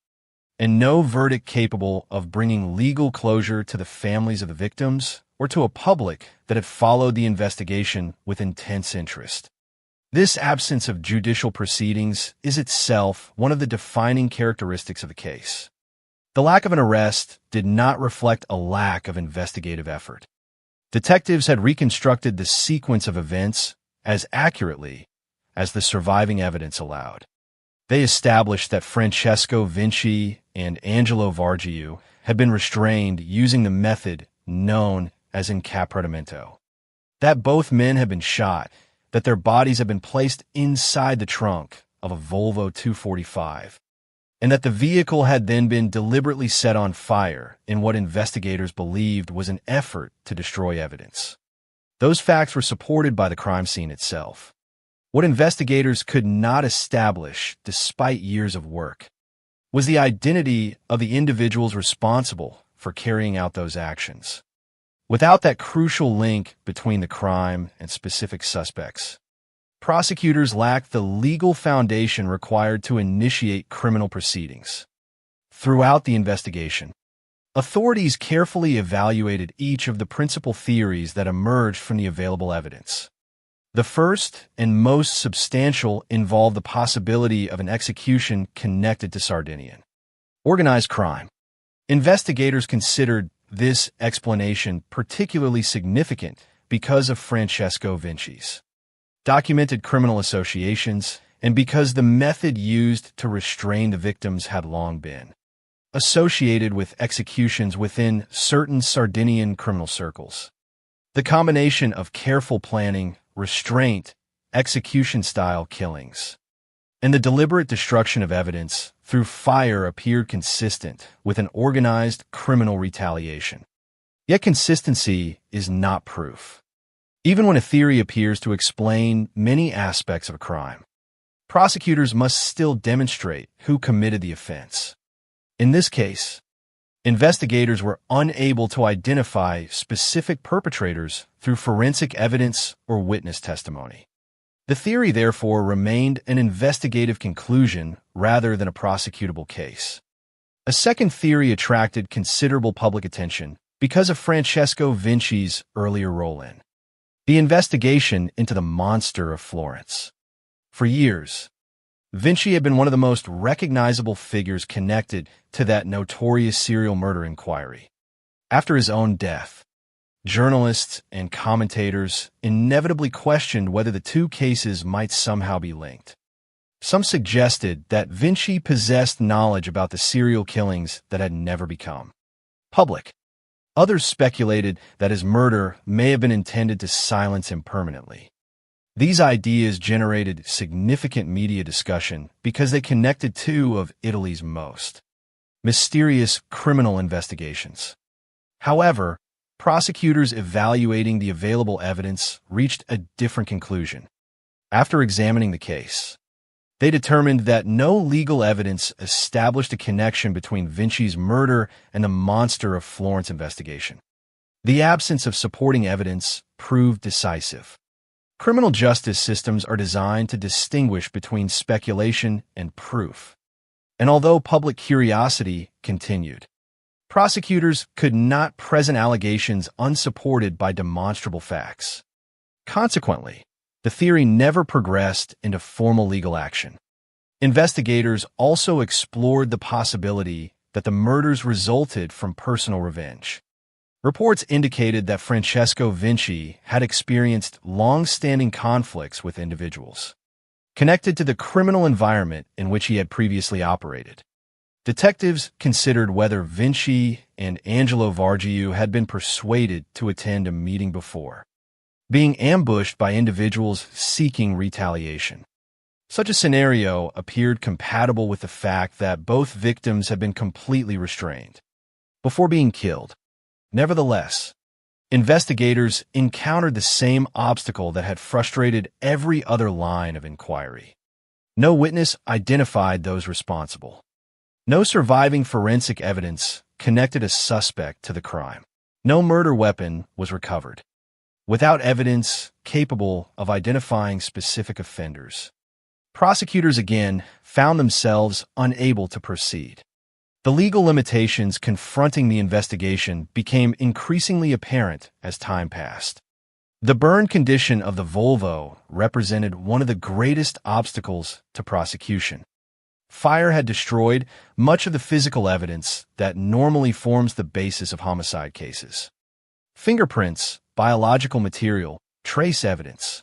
and no verdict capable of bringing legal closure to the families of the victims or to a public that had followed the investigation with intense interest. This absence of judicial proceedings is itself one of the defining characteristics of the case. The lack of an arrest did not reflect a lack of investigative effort. Detectives had reconstructed the sequence of events as accurately as the surviving evidence allowed. They established that Francesco Vinci and Angelo Vargiu had been restrained using the method known as incapacitamento, that both men had been shot, that their bodies had been placed inside the trunk of a Volvo 245, and that the vehicle had then been deliberately set on fire in what investigators believed was an effort to destroy evidence. Those facts were supported by the crime scene itself. What investigators could not establish, despite years of work, was the identity of the individuals responsible for carrying out those actions. Without that crucial link between the crime and specific suspects, prosecutors lacked the legal foundation required to initiate criminal proceedings. Throughout the investigation, authorities carefully evaluated each of the principal theories that emerged from the available evidence. The first and most substantial involved the possibility of an execution connected to Sardinian organized crime. Investigators considered this explanation particularly significant because of Francesco Vinci's documented criminal associations and because the method used to restrain the victims had long been associated with executions within certain Sardinian criminal circles. The combination of careful planning, restraint, execution-style killings, and the deliberate destruction of evidence through fire appeared consistent with an organized criminal retaliation. Yet consistency is not proof. Even when a theory appears to explain many aspects of a crime, prosecutors must still demonstrate who committed the offense. In this case, investigators were unable to identify specific perpetrators through forensic evidence or witness testimony. The theory, therefore, remained an investigative conclusion rather than a prosecutable case. A second theory attracted considerable public attention because of Francesco Vinci's earlier role in the investigation into the monster of Florence. For years, Vinci had been one of the most recognizable figures connected to that notorious serial murder inquiry. After his own death, journalists and commentators inevitably questioned whether the two cases might somehow be linked. Some suggested that Vinci possessed knowledge about the serial killings that had never become public. Others speculated that his murder may have been intended to silence him permanently. These ideas generated significant media discussion because they connected two of Italy's most mysterious criminal investigations. However, prosecutors evaluating the available evidence reached a different conclusion. After examining the case, they determined that no legal evidence established a connection between Vinci's murder and the monster of Florence investigation. The absence of supporting evidence proved decisive. Criminal justice systems are designed to distinguish between speculation and proof. And although public curiosity continued, prosecutors could not present allegations unsupported by demonstrable facts. Consequently, the theory never progressed into formal legal action. Investigators also explored the possibility that the murders resulted from personal revenge. Reports indicated that Francesco Vinci had experienced long-standing conflicts with individuals connected to the criminal environment in which he had previously operated. Detectives considered whether Vinci and Angelo Vargiu had been persuaded to attend a meeting before being ambushed by individuals seeking retaliation. Such a scenario appeared compatible with the fact that both victims had been completely restrained before being killed. Nevertheless, investigators encountered the same obstacle that had frustrated every other line of inquiry. No witness identified those responsible. No surviving forensic evidence connected a suspect to the crime. No murder weapon was recovered. Without evidence capable of identifying specific offenders, prosecutors again found themselves unable to proceed. The legal limitations confronting the investigation became increasingly apparent as time passed. The burned condition of the Volvo represented one of the greatest obstacles to prosecution. Fire had destroyed much of the physical evidence that normally forms the basis of homicide cases. Fingerprints, biological material, trace evidence,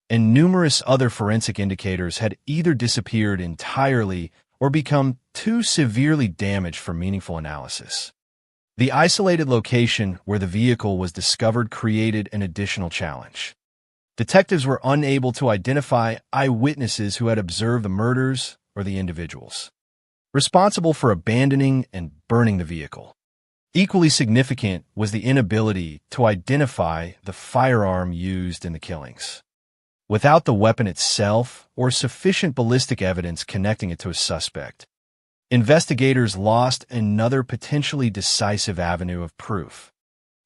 and numerous other forensic indicators had either disappeared entirely or become too severely damaged for meaningful analysis. The isolated location where the vehicle was discovered created an additional challenge. Detectives were unable to identify eyewitnesses who had observed the murders or the individuals responsible for abandoning and burning the vehicle. Equally significant was the inability to identify the firearm used in the killings. Without the weapon itself or sufficient ballistic evidence connecting it to a suspect, investigators lost another potentially decisive avenue of proof.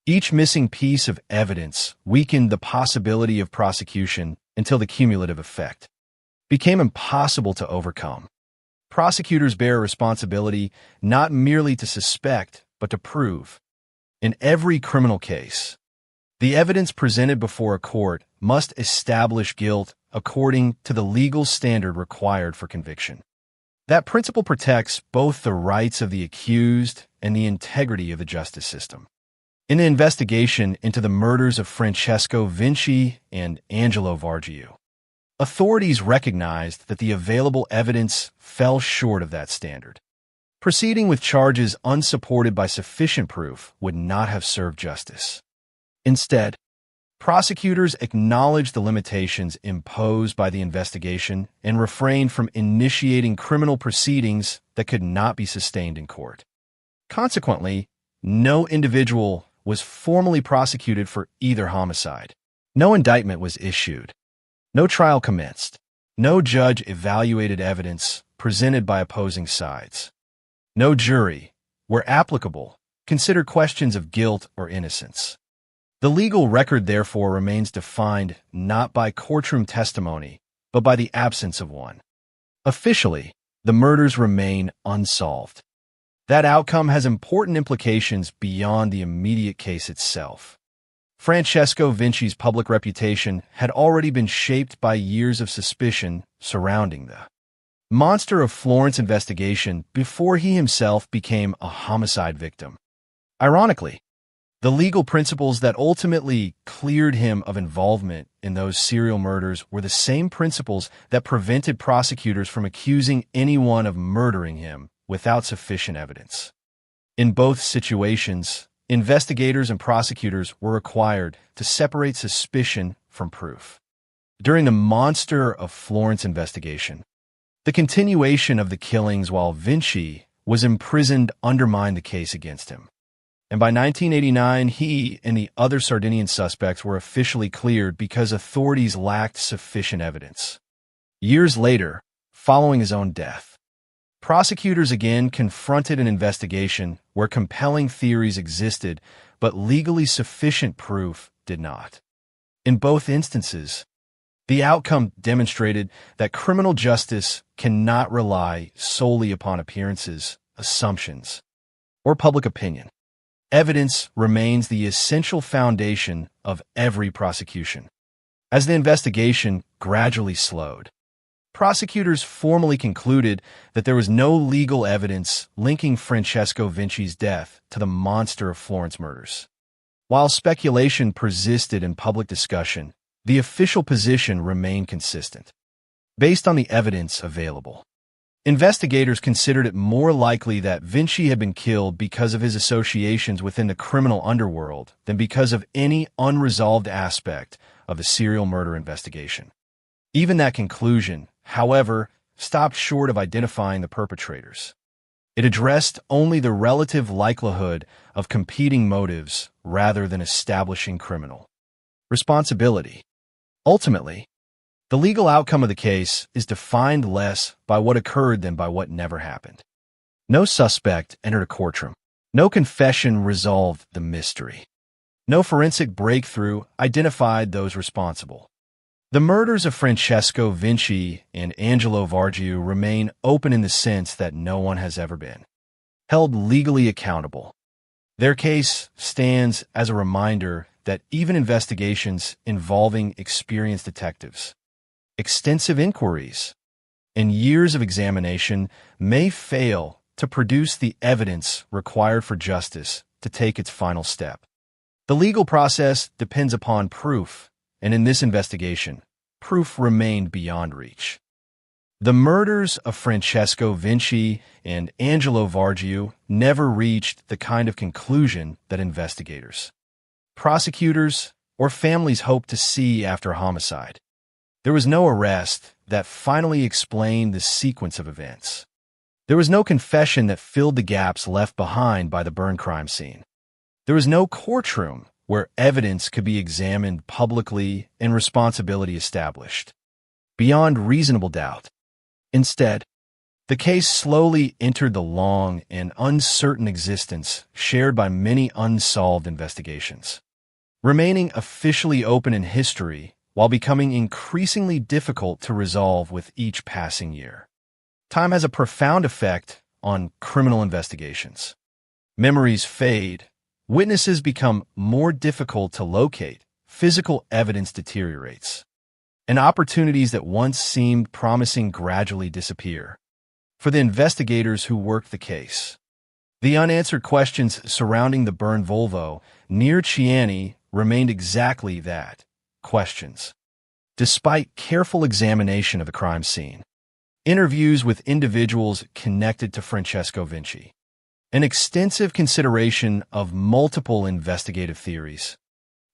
Each missing piece of evidence weakened the possibility of prosecution until the cumulative effect became impossible to overcome. Prosecutors bear a responsibility not merely to suspect, but to prove. In every criminal case, The evidence presented before a court must establish guilt according to the legal standard required for conviction. That principle protects both the rights of the accused and the integrity of the justice system. In the investigation into the murders of Francesco Vinci and Angelo Vargiu, authorities recognized that the available evidence fell short of that standard. Proceeding with charges unsupported by sufficient proof would not have served justice. Instead, prosecutors acknowledged the limitations imposed by the investigation and refrained from initiating criminal proceedings that could not be sustained in court. Consequently, no individual was formally prosecuted for either homicide. No indictment was issued. No trial commenced. No judge evaluated evidence presented by opposing sides. No jury, where applicable, considered questions of guilt or innocence. The legal record, therefore, remains defined not by courtroom testimony, but by the absence of one. Officially, the murders remain unsolved. That outcome has important implications beyond the immediate case itself. Francesco Vinci's public reputation had already been shaped by years of suspicion surrounding the Monster of Florence investigation before he himself became a homicide victim. Ironically, the legal principles that ultimately cleared him of involvement in those serial murders were the same principles that prevented prosecutors from accusing anyone of murdering him without sufficient evidence. In both situations, investigators and prosecutors were required to separate suspicion from proof. During the Monster of Florence investigation, the continuation of the killings while Vinci was imprisoned undermined the case against him. And by 1989, he and the other Sardinian suspects were officially cleared because authorities lacked sufficient evidence. Years later, following his own death, prosecutors again confronted an investigation where compelling theories existed, but legally sufficient proof did not. In both instances, the outcome demonstrated that criminal justice cannot rely solely upon appearances, assumptions, or public opinion. Evidence remains the essential foundation of every prosecution. As the investigation gradually slowed, prosecutors formally concluded that there was no legal evidence linking Francesco Vinci's death to the Monster of Florence murders. While speculation persisted in public discussion, the official position remained consistent. Based on the evidence available, investigators considered it more likely that Vinci had been killed because of his associations within the criminal underworld than because of any unresolved aspect of the serial murder investigation. Even that conclusion, however, stopped short of identifying the perpetrators. It addressed only the relative likelihood of competing motives rather than establishing criminal responsibility. Ultimately, the legal outcome of the case is defined less by what occurred than by what never happened. No suspect entered a courtroom. No confession resolved the mystery. No forensic breakthrough identified those responsible. The murders of Francesco Vinci and Angelo Vargiu remain open in the sense that no one has ever been held legally accountable. Their case stands as a reminder that even investigations involving experienced detectives, extensive inquiries, and years of examination may fail to produce the evidence required for justice to take its final step. The legal process depends upon proof, and in this investigation, proof remained beyond reach. The murders of Francesco Vinci and Angelo Vargiu never reached the kind of conclusion that investigators, prosecutors, or families hoped to see after a homicide. There was no arrest that finally explained the sequence of events. There was no confession that filled the gaps left behind by the burn crime scene. There was no courtroom where evidence could be examined publicly and responsibility established beyond reasonable doubt. Instead, the case slowly entered the long and uncertain existence shared by many unsolved investigations, remaining officially open in history while becoming increasingly difficult to resolve with each passing year. Time has a profound effect on criminal investigations. Memories fade, Witnesses become more difficult to locate, physical evidence deteriorates, and opportunities that once seemed promising gradually disappear. For the investigators who worked the case, the unanswered questions surrounding the burned Volvo near Chiani remained exactly that, questions. Despite careful examination of the crime scene, interviews with individuals connected to Francesco Vinci, an extensive consideration of multiple investigative theories,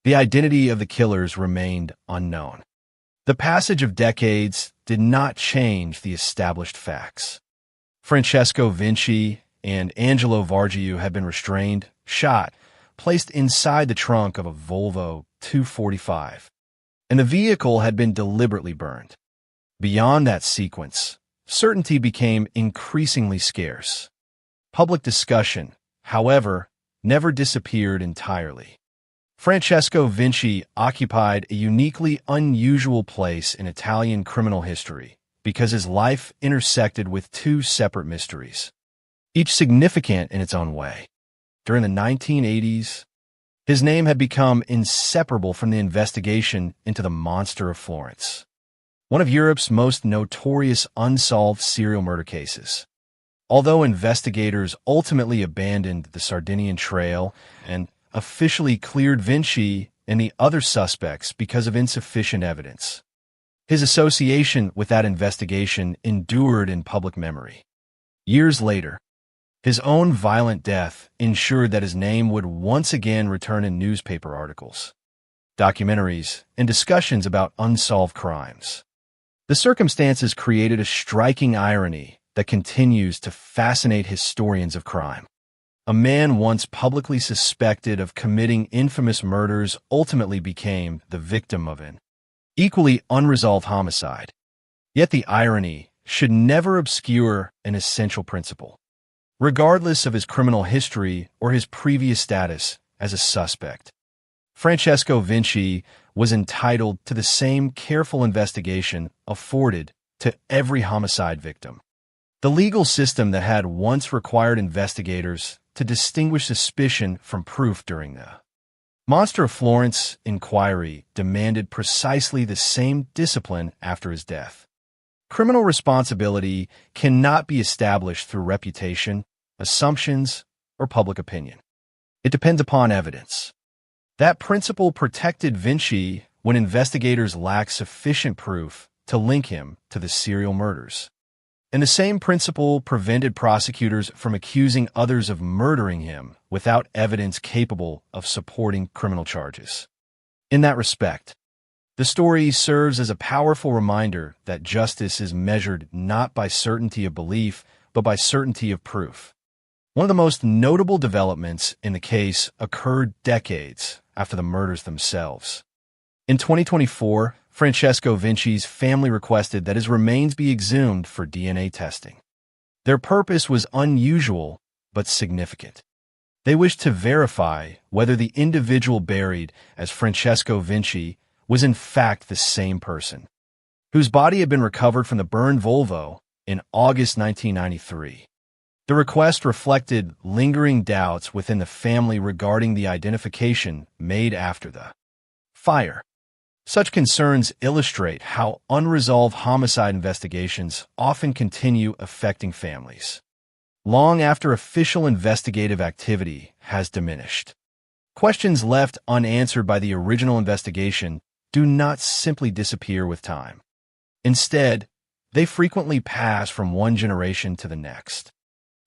the identity of the killers remained unknown. The passage of decades did not change the established facts. Francesco Vinci and Angelo Vargiu had been restrained, shot, placed inside the trunk of a Volvo 245, and the vehicle had been deliberately burned. Beyond that sequence, certainty became increasingly scarce. Public discussion, however, never disappeared entirely. Francesco Vinci occupied a uniquely unusual place in Italian criminal history because his life intersected with two separate mysteries, each significant in its own way. During the 1980s, his name had become inseparable from the investigation into the monster of Florence, one of Europe's most notorious unsolved serial murder cases. Although investigators ultimately abandoned the Sardinian trail and officially cleared Vinci and the other suspects because of insufficient evidence, his association with that investigation endured in public memory. Years later, his own violent death ensured that his name would once again return in newspaper articles, documentaries, and discussions about unsolved crimes. The circumstances created a striking irony that continues to fascinate historians of crime. A man once publicly suspected of committing infamous murders ultimately became the victim of an equally unresolved homicide. Yet the irony should never obscure an essential principle. Regardless of his criminal history or his previous status as a suspect, Francesco Vinci was entitled to the same careful investigation afforded to every homicide victim. The legal system that had once required investigators to distinguish suspicion from proof during the Monster of Florence inquiry demanded precisely the same discipline after his death. Criminal responsibility cannot be established through reputation, assumptions, or public opinion. It depends upon evidence. That principle protected Vinci when investigators lacked sufficient proof to link him to the serial murders. And the same principle prevented prosecutors from accusing others of murdering him without evidence capable of supporting criminal charges. In that respect, the story serves as a powerful reminder that justice is measured not by certainty of belief, but by certainty of proof. One of the most notable developments in the case occurred decades after the murders themselves. In 2024, Francesco Vinci's family requested that his remains be exhumed for DNA testing. Their purpose was unusual but significant. They wished to verify whether the individual buried as Francesco Vinci was in fact the same person, whose body had been recovered from the burned Volvo in August 1993. The request reflected lingering doubts within the family regarding the identification made after the fire. Such concerns illustrate how unresolved homicide investigations often continue affecting families, long after official investigative activity has diminished. Questions left unanswered by the original investigation do not simply disappear with time. Instead, they frequently pass from one generation to the next,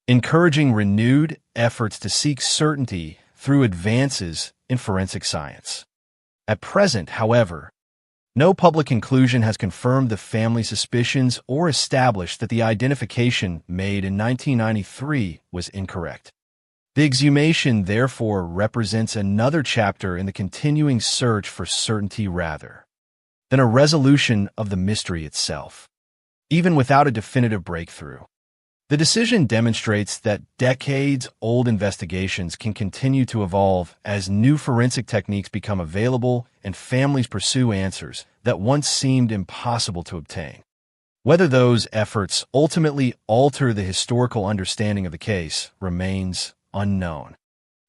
encouraging renewed efforts to seek certainty through advances in forensic science. At present, however, no public conclusion has confirmed the family's suspicions or established that the identification made in 1993 was incorrect. The exhumation, therefore, represents another chapter in the continuing search for certainty rather than a resolution of the mystery itself. Even without a definitive breakthrough, the decision demonstrates that decades-old investigations can continue to evolve as new forensic techniques become available and families pursue answers that once seemed impossible to obtain. Whether those efforts ultimately alter the historical understanding of the case remains unknown.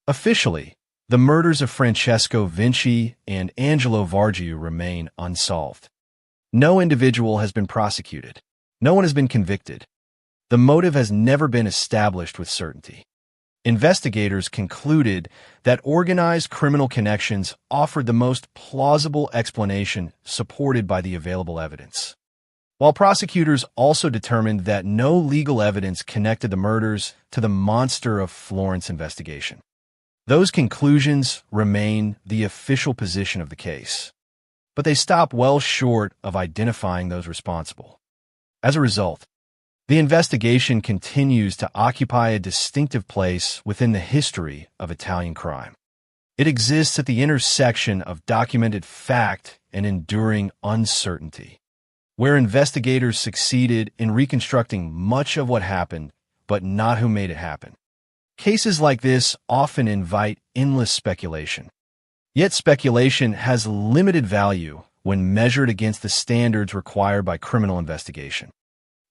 Officially, The murders of Francesco Vinci and Angelo Vargiu remain unsolved. No individual has been prosecuted. No one has been convicted. The motive has never been established with certainty. Investigators concluded that organized criminal connections offered the most plausible explanation supported by the available evidence. While prosecutors also determined that no legal evidence connected the murders to the Monster of Florence investigation. Those conclusions remain the official position of the case, but they stop well short of identifying those responsible. As a result, the investigation continues to occupy a distinctive place within the history of Italian crime. It exists at the intersection of documented fact and enduring uncertainty, where investigators succeeded in reconstructing much of what happened, but not who made it happen. Cases like this often invite endless speculation. Yet speculation has limited value when measured against the standards required by criminal investigation.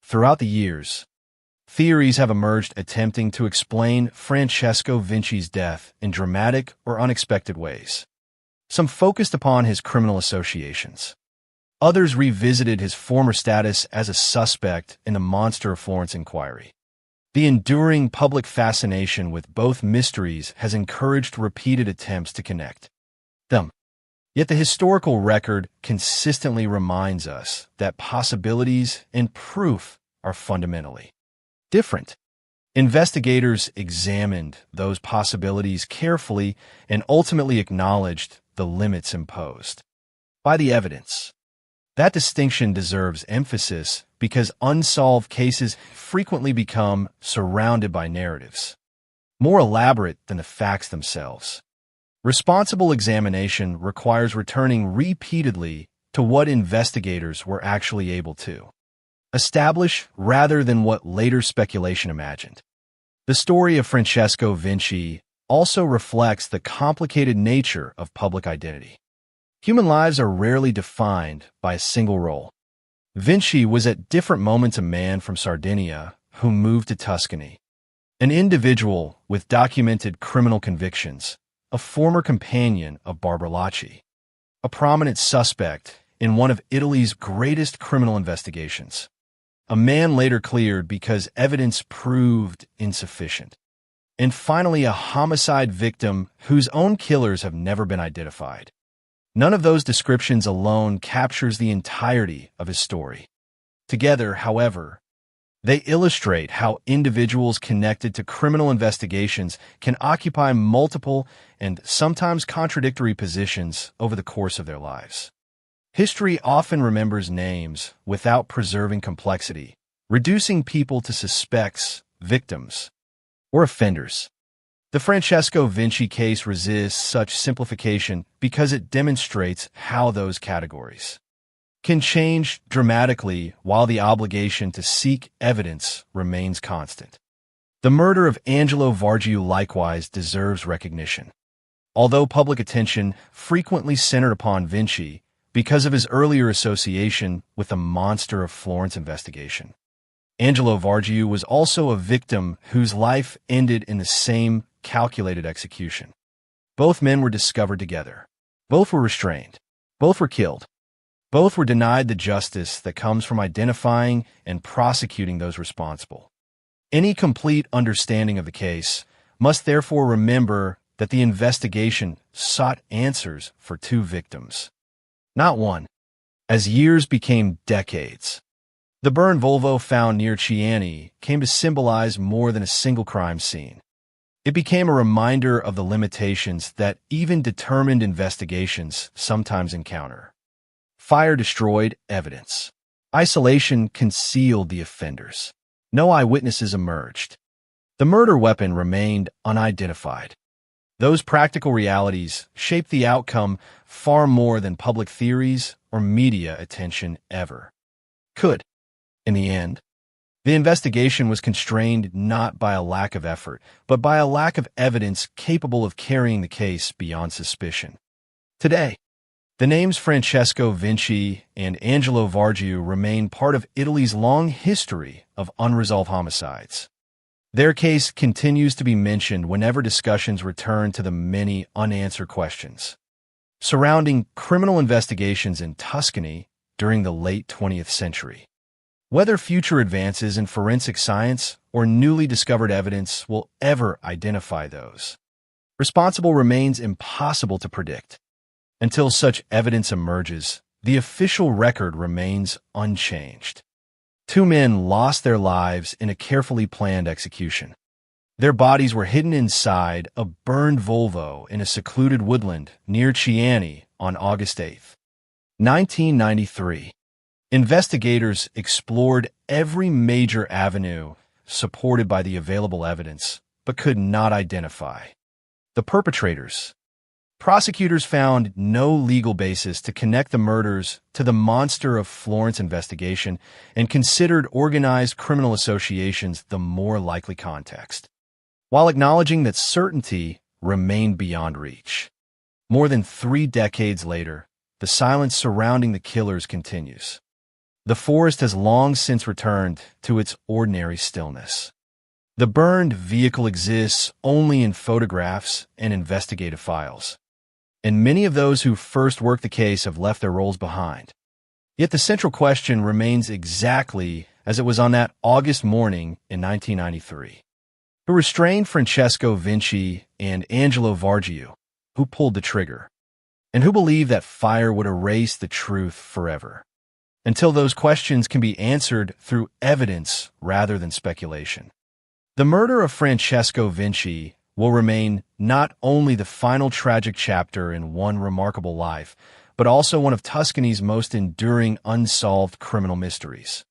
Throughout the years, theories have emerged attempting to explain Francesco Vinci's death in dramatic or unexpected ways. Some focused upon his criminal associations. Others revisited his former status as a suspect in the Monster of Florence inquiry. The enduring public fascination with both mysteries has encouraged repeated attempts to connect them. Yet the historical record consistently reminds us that possibilities and proof are fundamentally different. Investigators examined those possibilities carefully and ultimately acknowledged the limits imposed by the evidence. That distinction deserves emphasis because unsolved cases frequently become surrounded by narratives more elaborate than the facts themselves. Responsible examination requires returning repeatedly to what investigators were actually able to establish rather than what later speculation imagined. The story of Francesco Vinci also reflects the complicated nature of public identity. Human lives are rarely defined by a single role. Vinci was at different moments a man from Sardinia who moved to Tuscany, an individual with documented criminal convictions, a former companion of Barbarillaci, a prominent suspect in one of Italy's greatest criminal investigations, a man later cleared because evidence proved insufficient, and finally a homicide victim whose own killers have never been identified. None of those descriptions alone captures the entirety of his story. Together, however, they illustrate how individuals connected to criminal investigations can occupy multiple and sometimes contradictory positions over the course of their lives. History often remembers names without preserving complexity, reducing people to suspects, victims, or offenders. The Francesco Vinci case resists such simplification because it demonstrates how those categories can change dramatically while the obligation to seek evidence remains constant. The murder of Angelo Vargiu likewise deserves recognition. Although public attention frequently centered upon Vinci because of his earlier association with the Monster of Florence investigation, Angelo Vargiu was also a victim whose life ended in the same calculated execution. Both men were discovered together. Both were restrained. Both were killed. Both were denied the justice that comes from identifying and prosecuting those responsible. Any complete understanding of the case must therefore remember that the investigation sought answers for two victims, not one. As years became decades, the burned Volvo found near Chiani came to symbolize more than a single crime scene. It became a reminder of the limitations that even determined investigations sometimes encounter. Fire destroyed evidence. Isolation concealed the offenders. No eyewitnesses emerged. The murder weapon remained unidentified. Those practical realities shaped the outcome far more than public theories or media attention ever could. In the end, the investigation was constrained not by a lack of effort, but by a lack of evidence capable of carrying the case beyond suspicion. Today, the names Francesco Vinci and Angelo Vargiu remain part of Italy's long history of unresolved homicides. Their case continues to be mentioned whenever discussions return to the many unanswered questions surrounding criminal investigations in Tuscany during the late 20th century. Whether future advances in forensic science or newly discovered evidence will ever identify those responsible remains impossible to predict. Until such evidence emerges, the official record remains unchanged. Two men lost their lives in a carefully planned execution. Their bodies were hidden inside a burned Volvo in a secluded woodland near Chiani on August 8, 1993. Investigators explored every major avenue supported by the available evidence, but could not identify the perpetrators. Prosecutors found no legal basis to connect the murders to the Monster of Florence investigation and considered organized criminal associations the more likely context, while acknowledging that certainty remained beyond reach. More than 3 decades later, the silence surrounding the killers continues. The forest has long since returned to its ordinary stillness. The burned vehicle exists only in photographs and investigative files, and many of those who first worked the case have left their roles behind. Yet the central question remains exactly as it was on that August morning in 1993. Who restrained Francesco Vinci and Angelo Vargiu? Who pulled the trigger? And who believed that fire would erase the truth forever? Until those questions can be answered through evidence rather than speculation, the murder of Francesco Vinci will remain not only the final tragic chapter in one remarkable life, but also one of Tuscany's most enduring unsolved criminal mysteries.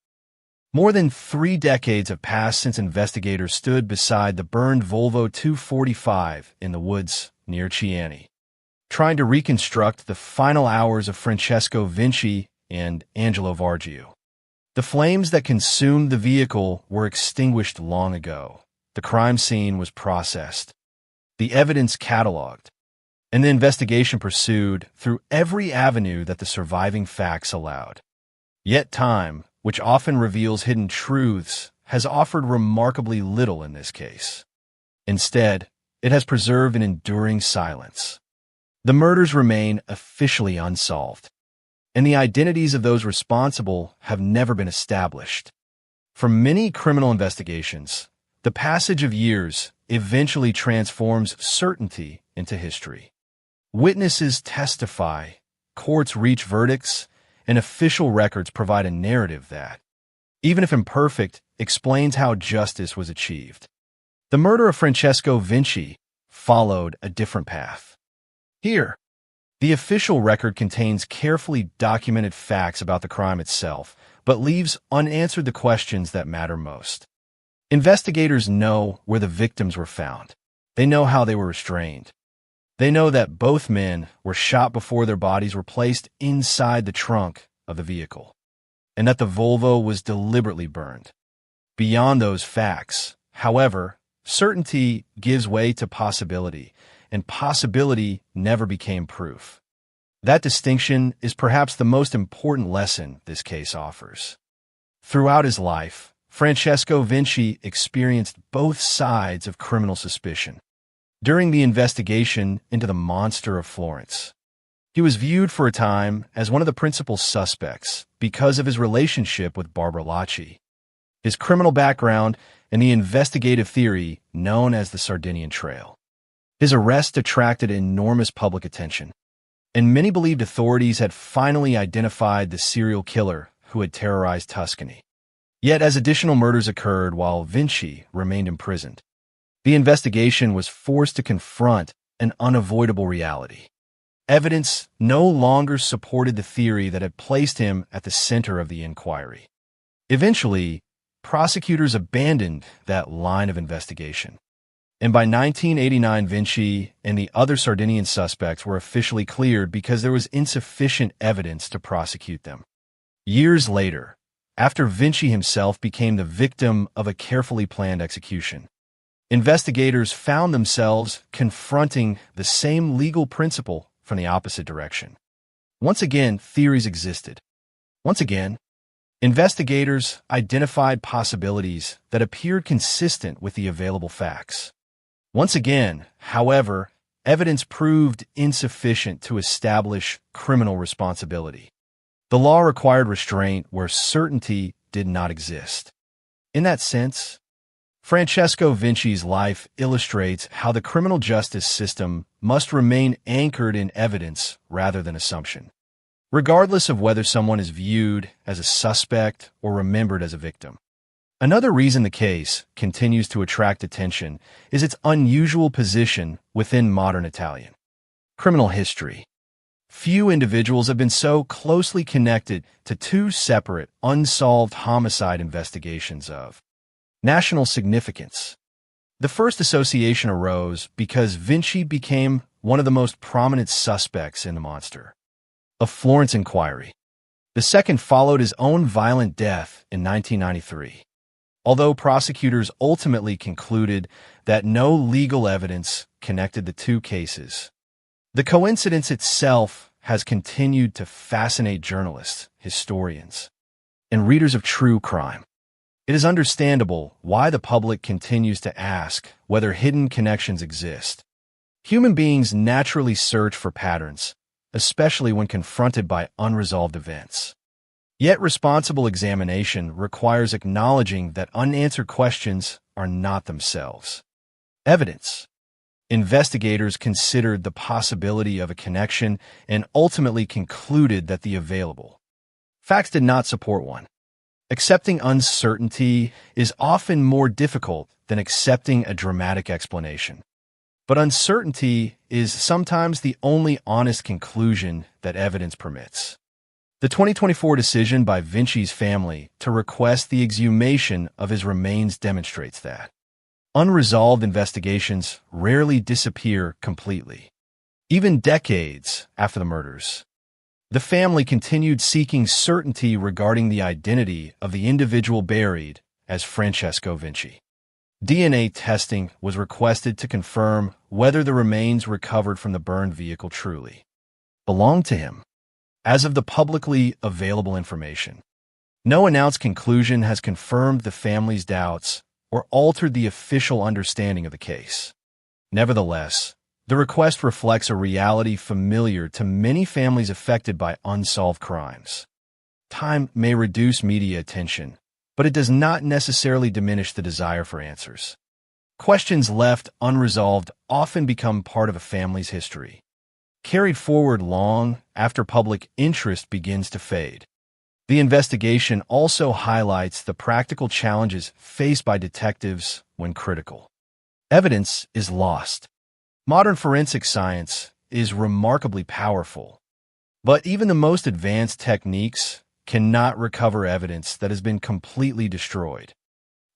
More than 3 decades have passed since investigators stood beside the burned Volvo 245 in the woods near Chiani, trying to reconstruct the final hours of Francesco Vinci and Angelo Vargiu. The flames that consumed the vehicle were extinguished long ago. The crime scene was processed, the evidence cataloged, and the investigation pursued through every avenue that the surviving facts allowed. Yet time, which often reveals hidden truths, has offered remarkably little in this case. Instead, it has preserved an enduring silence. The murders remain officially unsolved, and the identities of those responsible have never been established. For many criminal investigations, the passage of years eventually transforms certainty into history. Witnesses testify, courts reach verdicts, and official records provide a narrative that, even if imperfect, explains how justice was achieved. The murder of Francesco Vinci followed a different path. Here, the official record contains carefully documented facts about the crime itself, but leaves unanswered the questions that matter most. Investigators know where the victims were found. They know how they were restrained. They know that both men were shot before their bodies were placed inside the trunk of the vehicle, and that the Volvo was deliberately burned. Beyond those facts, however, certainty gives way to possibility, and possibility never became proof. That distinction is perhaps the most important lesson this case offers. Throughout his life, Francesco Vinci experienced both sides of criminal suspicion. During the investigation into the Monster of Florence, he was viewed for a time as one of the principal suspects because of his relationship with Barbara Lacci, his criminal background, and the investigative theory known as the Sardinian Trail. His arrest attracted enormous public attention, and many believed authorities had finally identified the serial killer who had terrorized Tuscany. Yet as additional murders occurred while Vinci remained imprisoned, the investigation was forced to confront an unavoidable reality. Evidence no longer supported the theory that had placed him at the center of the inquiry. Eventually, prosecutors abandoned that line of investigation, and by 1989, Vinci and the other Sardinian suspects were officially cleared because there was insufficient evidence to prosecute them. Years later, after Vinci himself became the victim of a carefully planned execution, investigators found themselves confronting the same legal principle from the opposite direction. Once again, theories existed. Once again, Investigators identified possibilities that appeared consistent with the available facts. Once again, however, evidence proved insufficient to establish criminal responsibility. The law required restraint where certainty did not exist. In that sense, Francesco Vinci's life illustrates how the criminal justice system must remain anchored in evidence rather than assumption, regardless of whether someone is viewed as a suspect or remembered as a victim. Another reason the case continues to attract attention is its unusual position within modern Italian criminal history. Few individuals have been so closely connected to two separate, unsolved homicide investigations of national significance. The first association arose because Vinci became one of the most prominent suspects in the monster of Florence inquiry. The second followed his own violent death in 1993. Although prosecutors ultimately concluded that no legal evidence connected the two cases, the coincidence itself has continued to fascinate journalists, historians, and readers of true crime. It is understandable why the public continues to ask whether hidden connections exist. Human beings naturally search for patterns, especially when confronted by unresolved events. Yet responsible examination requires acknowledging that unanswered questions are not themselves evidence. Investigators considered the possibility of a connection and ultimately concluded that the available facts did not support one. Accepting uncertainty is often more difficult than accepting a dramatic explanation. But uncertainty is sometimes the only honest conclusion that evidence permits. The 2024 decision by Vinci's family to request the exhumation of his remains demonstrates that unresolved investigations rarely disappear completely. Even decades after the murders, the family continued seeking certainty regarding the identity of the individual buried as Francesco Vinci. DNA testing was requested to confirm whether the remains recovered from the burned vehicle truly belonged to him. As of the publicly available information, no announced conclusion has confirmed the family's doubts or altered the official understanding of the case. Nevertheless, the request reflects a reality familiar to many families affected by unsolved crimes. Time may reduce media attention, but it does not necessarily diminish the desire for answers. Questions left unresolved often become part of a family's history, carried forward long after public interest begins to fade. The investigation also highlights the practical challenges faced by detectives when critical evidence is lost. Modern forensic science is remarkably powerful, but even the most advanced techniques cannot recover evidence that has been completely destroyed.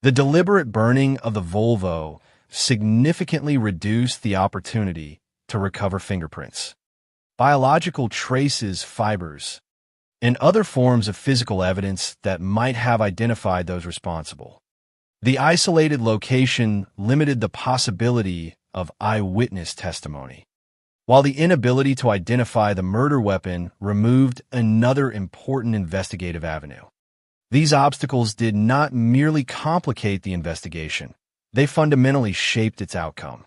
The deliberate burning of the Volvo significantly reduced the opportunity to recover fingerprints, biological traces, fibers, and other forms of physical evidence that might have identified those responsible. The isolated location limited the possibility of eyewitness testimony, while the inability to identify the murder weapon removed another important investigative avenue. These obstacles did not merely complicate the investigation, they fundamentally shaped its outcome.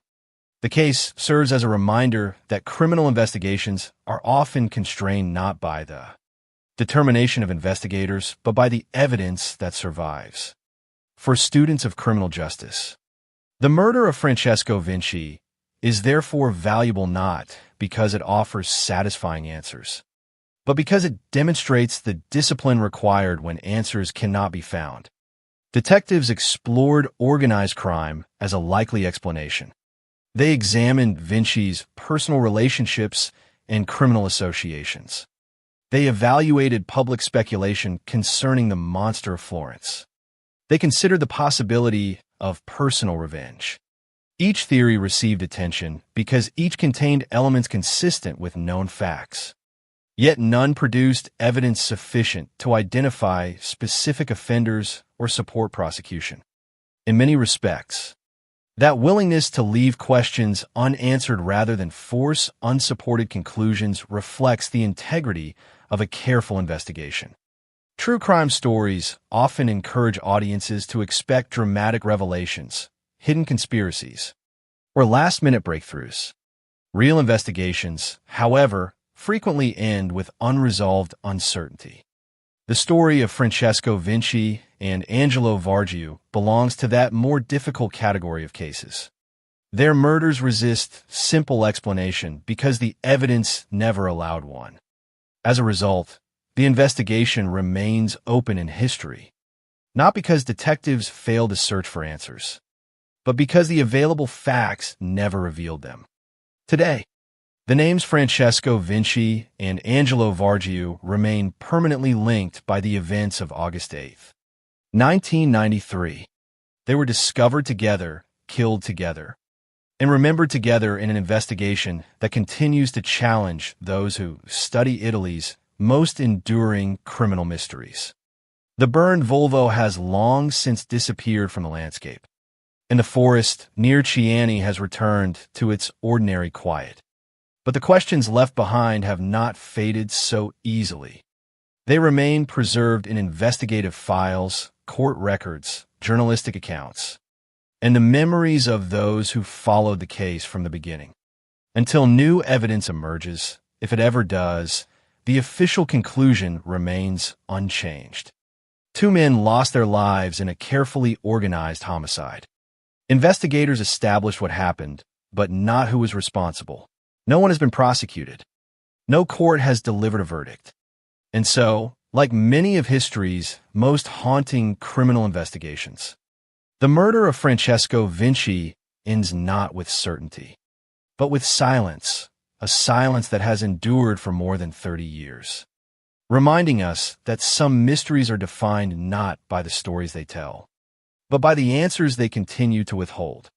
The case serves as a reminder that criminal investigations are often constrained not by the determination of investigators, but by the evidence that survives. For students of criminal justice, the murder of Francesco Vinci is therefore valuable not because it offers satisfying answers, but because it demonstrates the discipline required when answers cannot be found. Detectives explored organized crime as a likely explanation. They examined Vinci's personal relationships and criminal associations. They evaluated public speculation concerning the monster of Florence. They considered the possibility of personal revenge. Each theory received attention because each contained elements consistent with known facts. Yet none produced evidence sufficient to identify specific offenders or support prosecution. In many respects, that willingness to leave questions unanswered rather than force unsupported conclusions reflects the integrity of a careful investigation. True crime stories often encourage audiences to expect dramatic revelations, hidden conspiracies, or last-minute breakthroughs. Real investigations, however, frequently end with unresolved uncertainty. The story of Francesco Vinci and Angelo Vargiu belongs to that more difficult category of cases. Their murders resist simple explanation because the evidence never allowed one. As a result, the investigation remains open in history, not because detectives failed to search for answers, but because the available facts never revealed them. Today, the names Francesco Vinci and Angelo Vargiu remain permanently linked by the events of August 8, 1993. They were discovered together, killed together, and remembered together in an investigation that continues to challenge those who study Italy's most enduring criminal mysteries. The burned Volvo has long since disappeared from the landscape, and the forest near Chiani has returned to its ordinary quiet. But the questions left behind have not faded so easily. They remain preserved in investigative files, court records, journalistic accounts, and the memories of those who followed the case from the beginning. Until new evidence emerges, if it ever does, the official conclusion remains unchanged. Two men lost their lives in a carefully organized homicide. Investigators established what happened, but not who was responsible. No one has been prosecuted. No court has delivered a verdict. And so, like many of history's most haunting criminal investigations, the murder of Francesco Vinci ends not with certainty, but with silence, a silence that has endured for more than 30 years, reminding us that some mysteries are defined not by the stories they tell, but by the answers they continue to withhold.